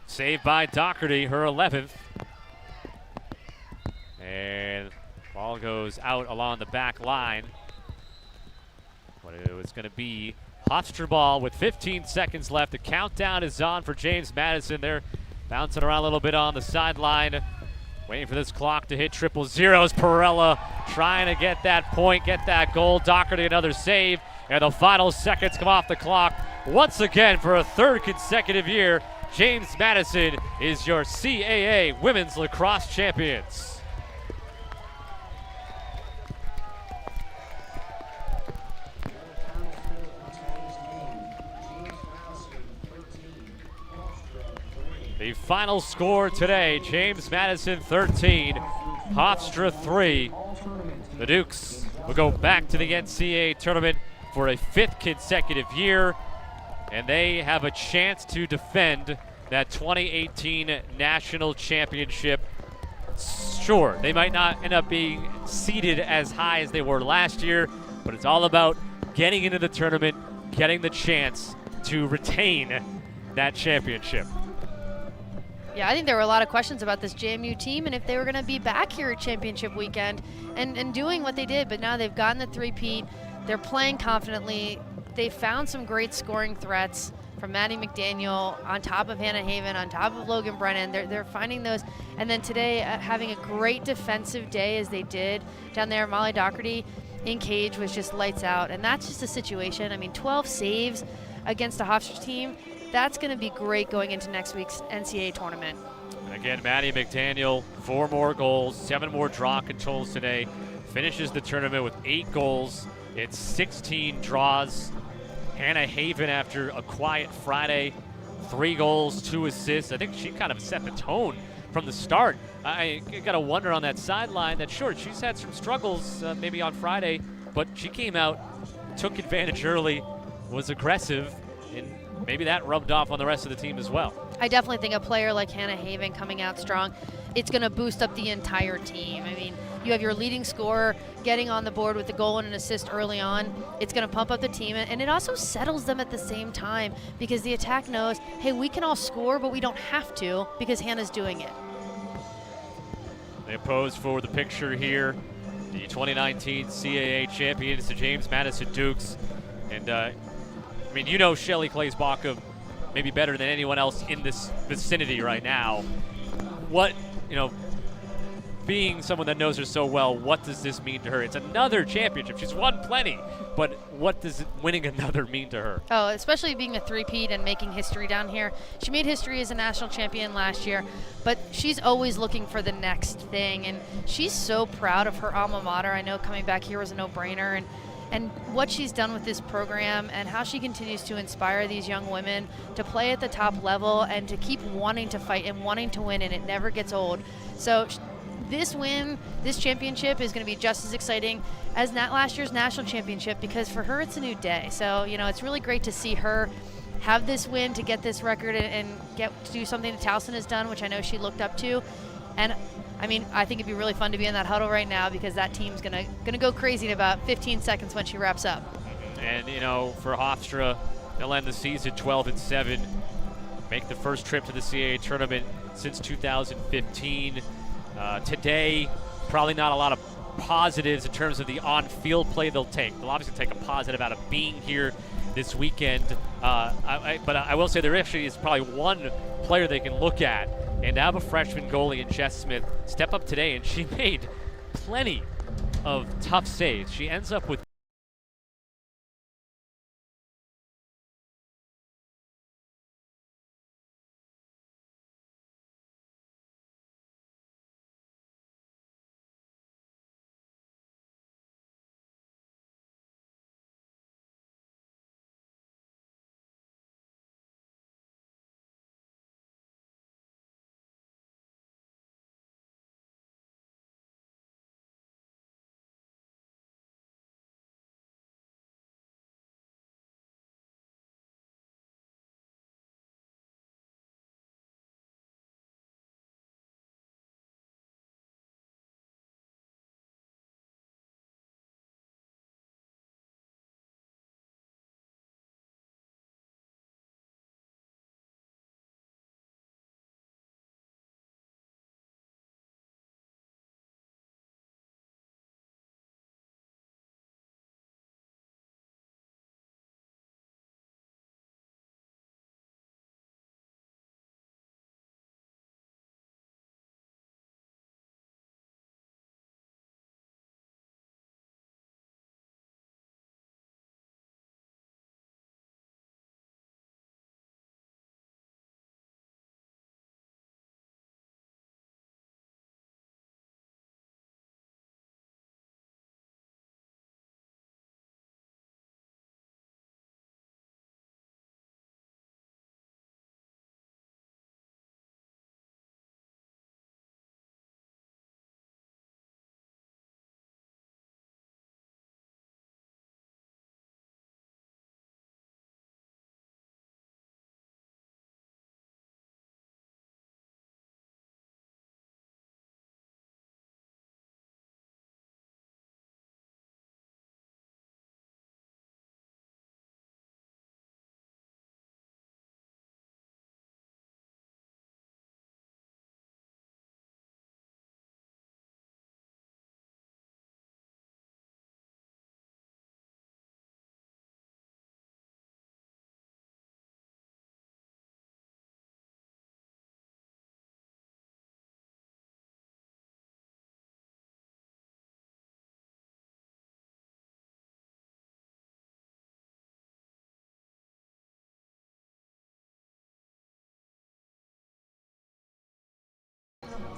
saved by Doherty, her 11th. And ball goes out along the back line. What it was going to be Hofstra ball with 15 seconds left. The countdown is on for James Madison. They're bouncing around a little bit on the sideline, waiting for this clock to hit triple zeros. Perella trying to get that point, get that goal. Doherty another save, and the final seconds come off the clock. Once again, for a 3rd consecutive year, James Madison is your CAA Women's Lacrosse Champions. The final score today, James Madison 13, Hofstra 3. The Dukes will go back to the NCAA tournament for a 5th consecutive year, and they have a chance to defend that 2018 national championship. Sure, they might not end up being seeded as high as they were last year, but it's all about getting into the tournament, getting the chance to retain that championship. Yeah, I think there were a lot of questions about this JMU team and if they were going to be back here at championship weekend and doing what they did, but now they've gotten the three-peat. They're playing confidently. They found some great scoring threats from Maddie McDaniel on top of Hannah Haven, on top of Logan Brennan. They're finding those. And then today, having a great defensive day as they did down there. Molly Doherty in cage was just lights out. And that's just a situation. I mean, 12 saves against a Hofstra team. That's going to be great going into next week's NCAA tournament. And again, Maddie McDaniel, 4 more goals, 7 more draw controls today. Finishes the tournament with 8 goals. It's 16 draws. Hannah Haven, after a quiet Friday, 3 goals, 2 assists. I think she kind of set the tone from the start. I got to wonder on that sideline that, sure, she's had some struggles maybe on Friday, but she came out, took advantage early, was aggressive, and maybe that rubbed off on the rest of the team as well. I definitely think a player like Hannah Haven coming out strong, it's going to boost up the entire team. I mean, you have your leading scorer getting on the board with a goal and an assist early on. It's going to pump up the team, and it also settles them at the same time because the attack knows, hey, we can all score, but we don't have to because Hannah's doing it. They pose for the picture here. The 2019 CAA champions, the James Madison Dukes. And, I mean, you know Shelly Claes-Bachem maybe better than anyone else in this vicinity right now. What, being someone that knows her so well, what does this mean to her? It's another championship. She's won plenty, but what does winning another mean to her? Oh, especially being a three-peat and making history down here. She made history as a national champion last year, but she's always looking for the next thing, and she's so proud of her alma mater. I know coming back here was a no-brainer, and what she's done with this program and how she continues to inspire these young women to play at the top level and to keep wanting to fight and wanting to win, and it never gets old. So this win, this championship is going to be just as exciting as last year's national championship because for her it's a new day. So, it's really great to see her have this win, to get this record and get to do something that Towson has done, which I know she looked up to. And I mean, I think it'd be really fun to be in that huddle right now because that team's gonna go crazy in about 15 seconds when she wraps up. And for Hofstra, they'll end the season 12-7, make the first trip to the CAA tournament since 2015. Today, probably not a lot of positives in terms of the on-field play they'll take. They'll obviously take a positive out of being here this weekend. But I will say there actually is probably one player they can look at, and to have a freshman goalie in Jess Smith step up today, and she made plenty of tough saves. She ends up with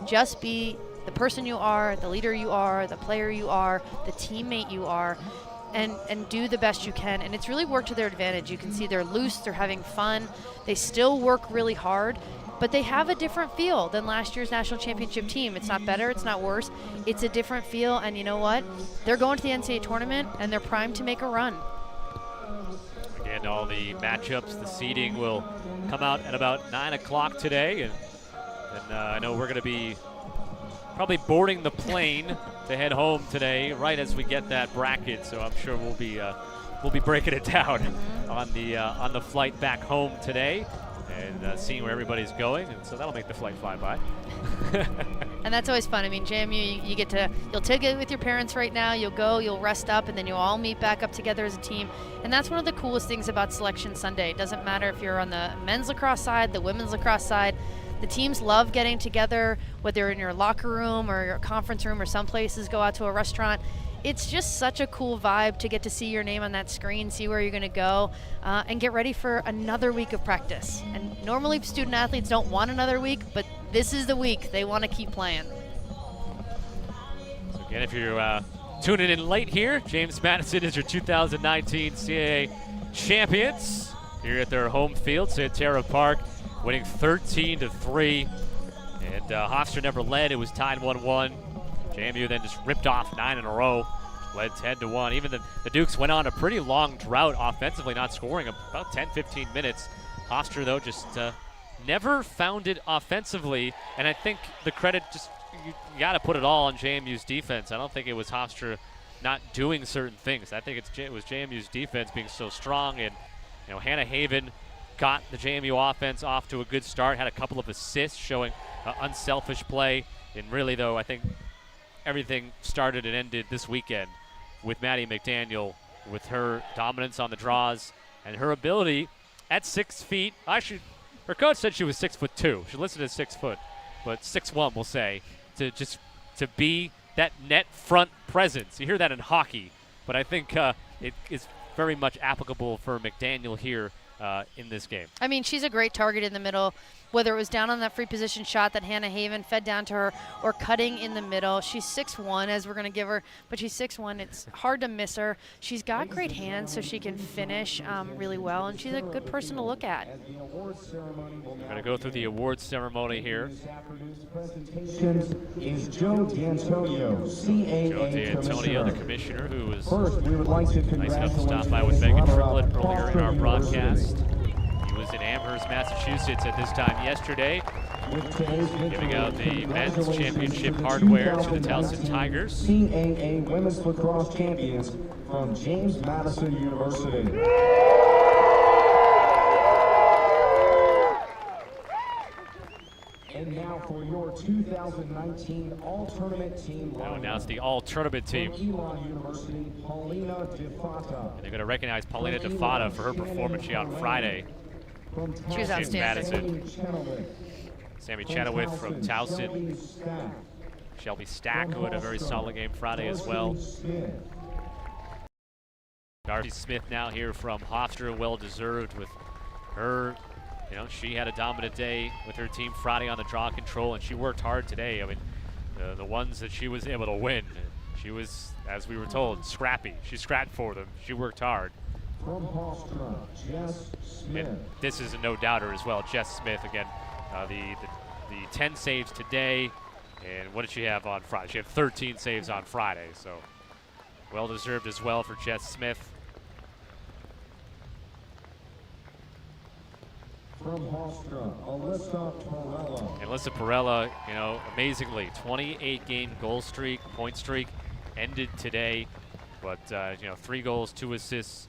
Just be the person you are, the leader you are, the player you are, the teammate you are, and do the best you can. And it's really worked to their advantage. You can see they're loose, they're having fun, they still work really hard, but they have a different feel than last year's national championship team. It's not better, it's not worse, it's a different feel, and you know what? They're going to the NCAA tournament, and they're primed to make a run. Again, all the matchups, the seeding will come out at about 9 o'clock today, and I know we're going to be probably boarding the plane to head home today, right as we get that bracket. So I'm sure we'll be breaking it down on the flight back home today, and seeing where everybody's going, and so that'll make the flight fly by. And that's always fun. I mean, JMU, you'll take it with your parents right now, you'll go, you'll rest up, and then you'll all meet back up together as a team. And that's one of the coolest things about Selection Sunday. It doesn't matter if you're on the men's lacrosse side, the women's lacrosse side. The teams love getting together, whether you're in your locker room or your conference room, or some places go out to a restaurant. It's just such a cool vibe to get to see your name on that screen, see where you're going to go, and get ready for another week of practice. And normally student athletes don't want another week, but this is the week they want to keep playing. So again, if you're tuning in late here, James Madison is your 2019 CAA champions here at their home field, Santera Park, winning 13-3. And Hofstra never led. It was tied 1-1. JMU then just ripped off 9 in a row, led 10-1. Even the Dukes went on a pretty long drought offensively, not scoring about 10-15 minutes. Hofstra, though, just never found it offensively. And I think the credit you got to put it all on JMU's defense. I don't think it was Hofstra not doing certain things. I think it was JMU's defense being so strong. And Hannah Haven got the JMU offense off to a good start, had a couple of assists showing unselfish play. And really, though, I think everything started and ended this weekend with Maddie McDaniel, with her dominance on the draws and her ability at 6 feet. Actually, her coach said she was 6'2". She listed as 6 foot, but 6'1", we'll say, to be that net front presence. You hear that in hockey, but I think it is very much applicable for McDaniel here in this game. I mean, she's a great target in the middle, whether it was down on that free position shot that Hannah Haven fed down to her or cutting in the middle. She's 6'1", as we're going to give her, but she's 6'1". It's hard to miss her. She's got great hands, so she can finish really well, and she's a good person to look at. We're going to go through the awards ceremony here. Is Joe D'Antonio, CAA Joe D'Antonio, the commissioner, who was First, we would like to nice enough to stop by with Megan Triplett earlier in our broadcast. He was in Amherst, Massachusetts at this time yesterday, giving out the men's championship hardware to the Towson Tigers. CAA Women's Lacrosse Champions from James Madison University. And now for your 2019 All-Tournament Team. Now announce the All-Tournament team. From Elon University, Paulina DeFata. And they're going to recognize Paulina DeFata for her performance on Friday. She was outstanding. Madison. Sammy Chenoweth from Towson. Shelby Stack, who had a very solid game Friday as well. Darcy Smith now here from Hofstra, well-deserved with her. She had a dominant day with her team Friday on the draw control, and she worked hard today. I mean, the ones that she was able to win, she was, as we were told, scrappy. She scrapped for them. She worked hard. From Hofstra, Jess Smith. And this is a no-doubter as well. Jess Smith, again, the 10 saves today. And what did she have on Friday? She had 13 saves on Friday, so well-deserved as well for Jess Smith. From Hofstra, Alyssa Perella. And Alyssa Perella, amazingly, 28-game goal streak, point streak, ended today. But, 3 goals, 2 assists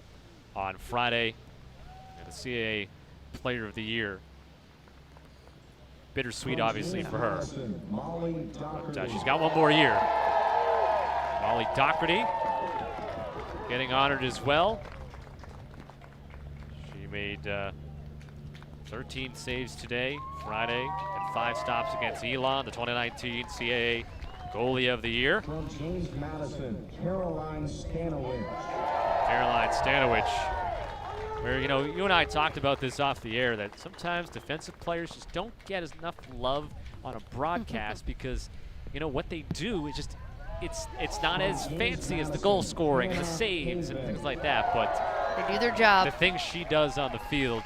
on Friday. And the CAA Player of the Year. Bittersweet, obviously, for her. But she's got one more year. Molly Doherty getting honored as well. She made 13 saves today, Friday, and 5 stops against Elon, the 2019 CAA Goalie of the Year. From James Madison, Caroline Stanowich. Caroline Stanowich where, you know, you and I talked about this off the air, that sometimes defensive players just don't get enough love on a broadcast because, you know, what they do is just, it's not as fancy as the goal scoring and the saves and things like that, but They do their job. the things she does on the field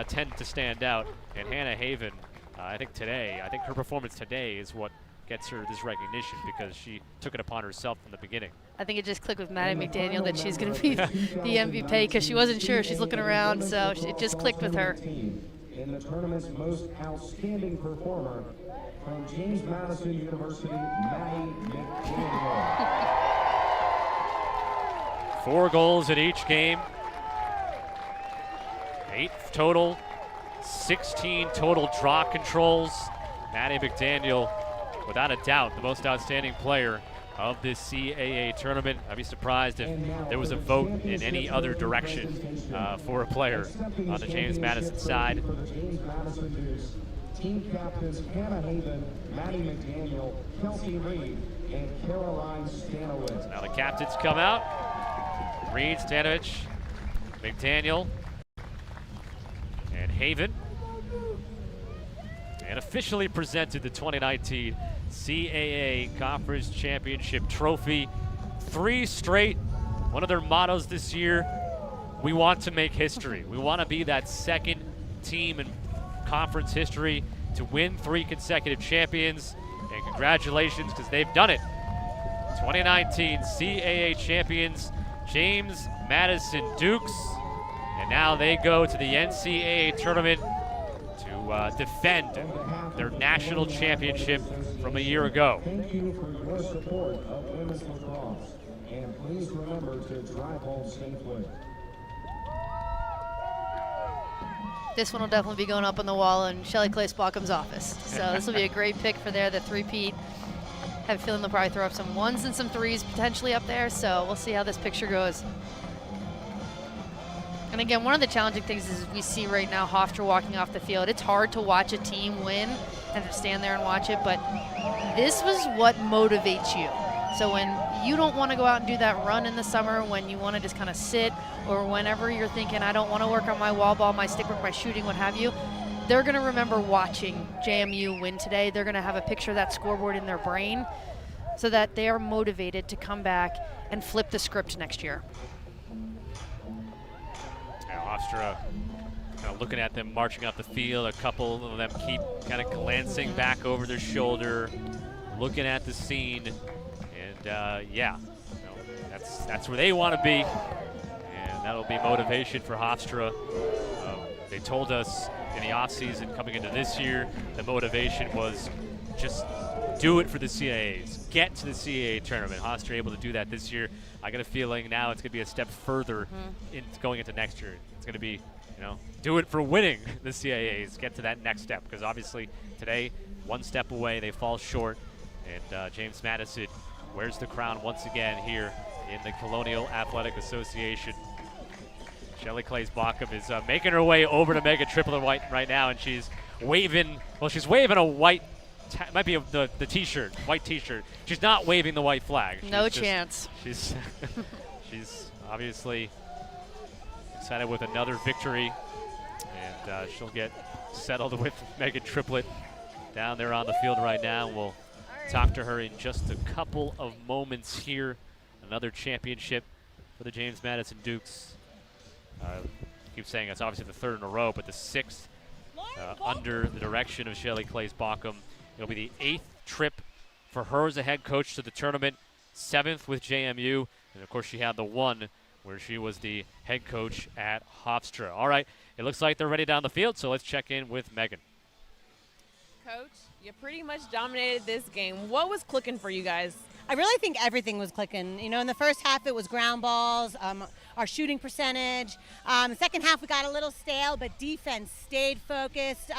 tend to stand out. And Hannah Haven, I think her performance today is what gets her this recognition because she took it upon herself from the beginning. I think it just clicked with Maddie McDaniel that she's going to be the MVP because she wasn't sure. She's looking around, so it just clicked with her. In the tournament's most outstanding performer from James Madison University, Maddie McDaniel. 4 goals in each game. 8 total. 16 total draw controls. Maddie McDaniel, without a doubt, the most outstanding player of this CAA tournament. I'd be surprised if there was a vote in any other direction for a player on the James Madison side. For the James Madison Dukes, team captains Hannah Haven, Maddie McDaniel, Kelsey Reed, and Caroline Stanowitz. Now the captains come out. Reed, Stanovich, McDaniel, and Haven. And officially presented the 2019 CAA Conference Championship Trophy. 3 straight. One of their mottos this year, we want to make history. We want to be that second team in conference history to win 3 consecutive champions. And congratulations, because they've done it. 2019 CAA champions, James Madison Dukes. And now they go to the NCAA tournament to defend their national championship from a year ago. Thank you for your support of women's lacrosse. And please remember to drive home safely. This one will definitely be going up on the wall in Shelly Claes-Baucom's office. So this will be a great pick for there, the 3-peat. I have a feeling they'll probably throw up some 1s and some 3s potentially up there, so we'll see how this picture goes. And again, one of the challenging things is we see right now Hofstra walking off the field. It's hard to watch a team win and to stand there and watch it, but this was what motivates you. So when you don't want to go out and do that run in the summer, when you want to just kind of sit, or whenever you're thinking, I don't want to work on my wall ball, my stick work, my shooting, what have you, they're going to remember watching JMU win today. They're going to have a picture of that scoreboard in their brain so that they are motivated to come back and flip the script next year. Hofstra kind of looking at them marching up the field. A couple of them keep kind of glancing back over their shoulder, looking at the scene, and yeah, you know, that's where they want to be, and that'll be motivation for Hofstra. They told us in the offseason coming into this year, the motivation was just do it for the CAAs, get to the CAA tournament. Hofstra able to do that this year. I got a feeling now it's going to be a step further going into next year. It's going to be, you know, do it for winning the CAAs, get to that next step, because obviously today, 1 step away, they fall short, and James Madison wears the crown once again here in the Colonial Athletic Association. Shelly Claes-Baucom is making her way over to Mega Triple White right now, and she's waving, well, she's waving a white, might be the t-shirt, white t-shirt. She's not waving the white flag. No chance. She's obviously excited with another victory, and she'll get settled with Megan Triplett down there on the field right now. We'll talk to her in just a couple of moments here. Another championship for the James Madison Dukes. Keep saying it's obviously the 3rd in a row, but the 6th under the direction of Shelly Claes-Baucom. It'll be the 8th trip for her as a head coach to the tournament, 7th with JMU, and of course she had the 1 where she was the head coach at Hofstra. All right, it looks like they're ready down the field, so let's check in with Megan. Coach, you pretty much dominated this game. What was clicking for you guys? I really think everything was clicking. You know, in the first half it was ground balls, our shooting percentage. The second half we got a little stale, but defense stayed focused.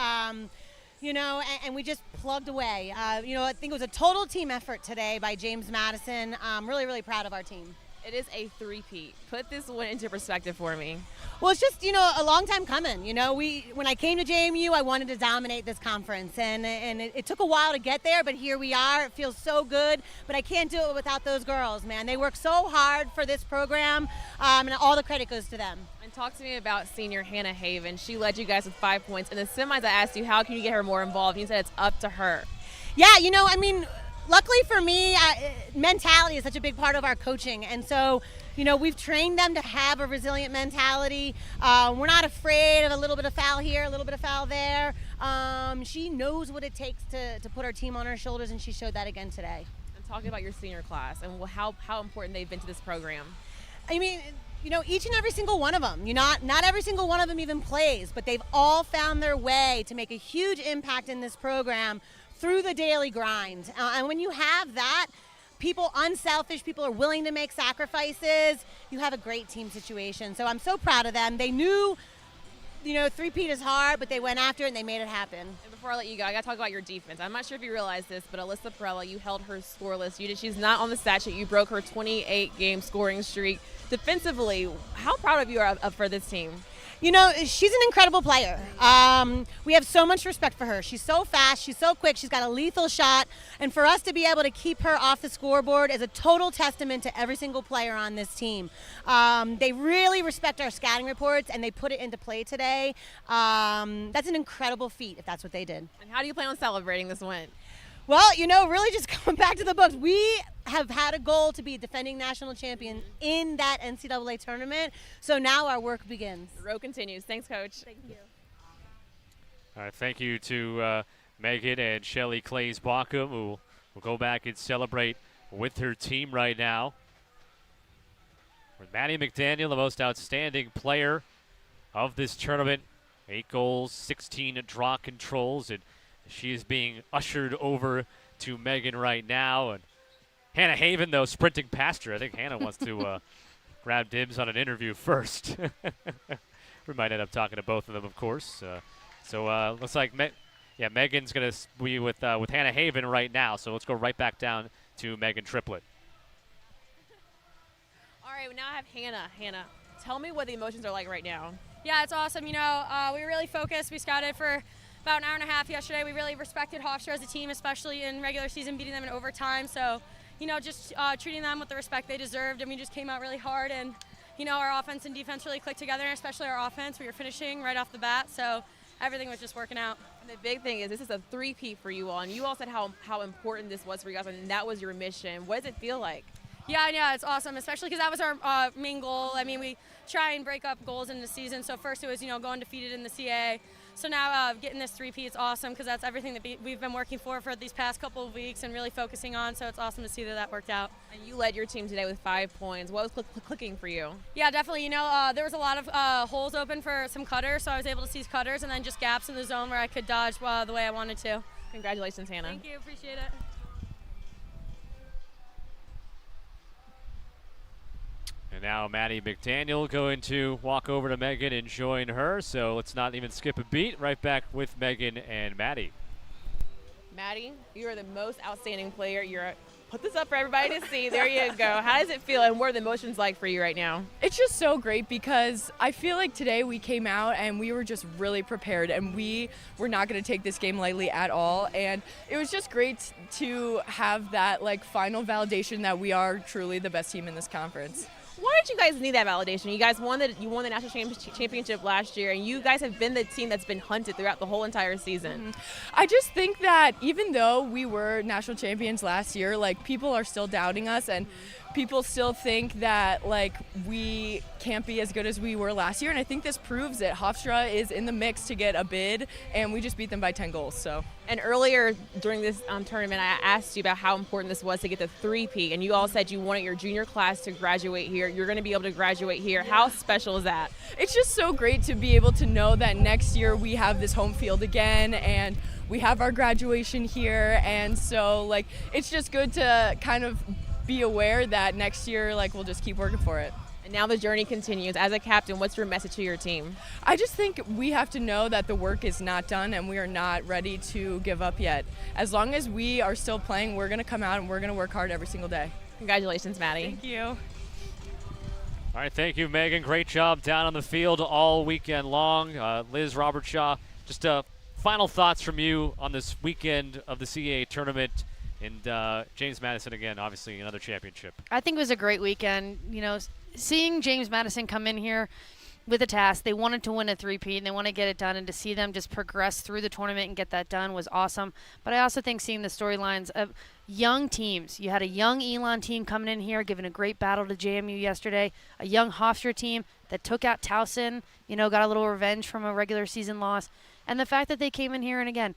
You know, and we just plugged away. You know, I think it was a total team effort today by James Madison. Really, really proud of our team. It is a three-peat. Put this one into perspective for me. Well, it's just, a long time coming. When I came to JMU, I wanted to dominate this conference, and it took a while to get there, but here we are. It feels so good, but I can't do it without those girls, man. They work so hard for this program, and all the credit goes to them. And talk to me about senior Hannah Haven. She led you guys with 5 points. In the semis, I asked you, how can you get her more involved? You said it's up to her. Yeah, luckily for me, mentality is such a big part of our coaching. And so, we've trained them to have a resilient mentality. We're not afraid of a little bit of foul here, a little bit of foul there. She knows what it takes to put our team on her shoulders, and she showed that again today. And talking about your senior class and how important they've been to this program. Each and every single one of them, not every single one of them even plays, but they've all found their way to make a huge impact in this program through the daily grind. And when you have that, people unselfish, people are willing to make sacrifices, you have a great team situation. So I'm so proud of them. They knew, three-peat is hard, but they went after it and they made it happen. And before I let you go, I got to talk about your defense. I'm not sure if you realize this, but Alyssa Perella, you held her scoreless. She's not on the stat sheet. You broke her 28-game scoring streak. Defensively, how proud of you are for this team? She's an incredible player. We have so much respect for her. She's so fast. She's so quick. She's got a lethal shot. And for us to be able to keep her off the scoreboard is a total testament to every single player on this team. They really respect our scouting reports, and they put it into play today. That's an incredible feat if that's what they did. And how do you plan on celebrating this win? Well, really just going back to the books, we have had a goal to be defending national champion in that NCAA tournament. So now our work begins. The road continues. Thanks, Coach. Thank you. All right, thank you to Megan and Shelly Clays-Baucom, who will go back and celebrate with her team right now. With Maddie McDaniel, the most outstanding player of this tournament. 8 goals, 16 draw controls, and she is being ushered over to Megan right now. And Hannah Haven, though, sprinting past her. I think Hannah wants to grab dibs on an interview first. We might end up talking to both of them, of course. So looks like Megan's going to be with Hannah Haven right now. So let's go right back down to Megan Triplett. All right, now I have Hannah. Hannah, tell me what the emotions are like right now. Yeah, it's awesome. We really focused. We scouted for about an hour and a half yesterday. We really respected Hofstra as a team, especially in regular season, beating them in overtime. So, just treating them with the respect they deserved, and we just came out really hard. And, our offense and defense really clicked together, and especially our offense. We were finishing right off the bat, so everything was just working out. And the big thing is this is a three-peat for you all, and you all said how important this was for you guys, and that was your mission. What does it feel like? Yeah, it's awesome, especially because that was our main goal. We try and break up goals in the season. So first it was, going undefeated in the CAA. So now getting this three-peat is awesome because that's everything that we've been working for these past couple of weeks and really focusing on. So it's awesome to see that worked out. And you led your team today with 5 points. What was clicking for you? Yeah, definitely. There was a lot of holes open for some cutters, so I was able to seize cutters and then just gaps in the zone where I could dodge the way I wanted to. Congratulations, Hannah. Thank you. Appreciate it. And now Maddie McDaniel going to walk over to Megan and join her. So let's not even skip a beat. Right back with Megan and Maddie. Maddie, you are the most outstanding player. Put this up for everybody to see. There you go. How does it feel, and what are the emotions like for you right now? It's just so great because I feel like today we came out and we were just really prepared, and we were not going to take this game lightly at all. And it was just great to have that final validation that we are truly the best team in this conference. Why did you guys need that validation? You guys won the national championship last year, and you guys have been the team that's been hunted throughout the whole entire season. Mm-hmm. I just think that even though we were national champions last year, people are still doubting us, and people still think that we can't be as good as we were last year, and I think this proves it. Hofstra is in the mix to get a bid, and we just beat them by 10 goals. So. And earlier during this tournament, I asked you about how important this was to get the three-peat, and you all said you wanted your junior class to graduate here. You're going to be able to graduate here. Yeah. How special is that? It's just so great to be able to know that next year we have this home field again, and we have our graduation here, and so it's just good to kind of be aware that next year we'll just keep working for it. And now the journey continues. As a captain, what's your message to your team? I just think we have to know that the work is not done and we are not ready to give up yet. As long as we are still playing, we're going to come out and we're going to work hard every single day. Congratulations, Maddie. Thank you. All right, thank you, Megan. Great job down on the field all weekend long. Liz, Robert Shaw, just final thoughts from you on this weekend of the CAA tournament. And James Madison, again, obviously another championship. I think it was a great weekend. You know, seeing James Madison come in here with a task, they wanted to win a three-peat, and they want to get it done, and to see them just progress through the tournament and get that done was awesome. But I also think seeing the storylines of young teams. You had a young Elon team coming in here, giving a great battle to JMU yesterday, a young Hofstra team that took out Towson, got a little revenge from a regular season loss. And the fact that they came in here, and again,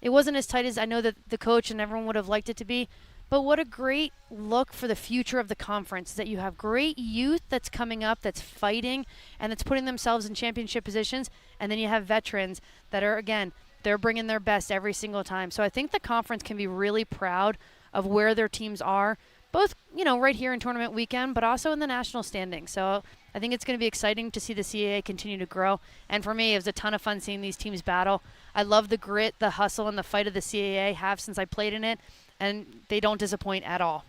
it wasn't as tight as I know that the coach and everyone would have liked it to be, but what a great look for the future of the conference, that you have great youth that's coming up, that's fighting, and that's putting themselves in championship positions, and then you have veterans that are, again, they're bringing their best every single time. So I think the conference can be really proud of where their teams are, both, right here in tournament weekend, but also in the national standing. So I think it's going to be exciting to see the CAA continue to grow. And for me, it was a ton of fun seeing these teams battle. I love the grit, the hustle, and the fight of the CAA have since I played in it, and they don't disappoint at all.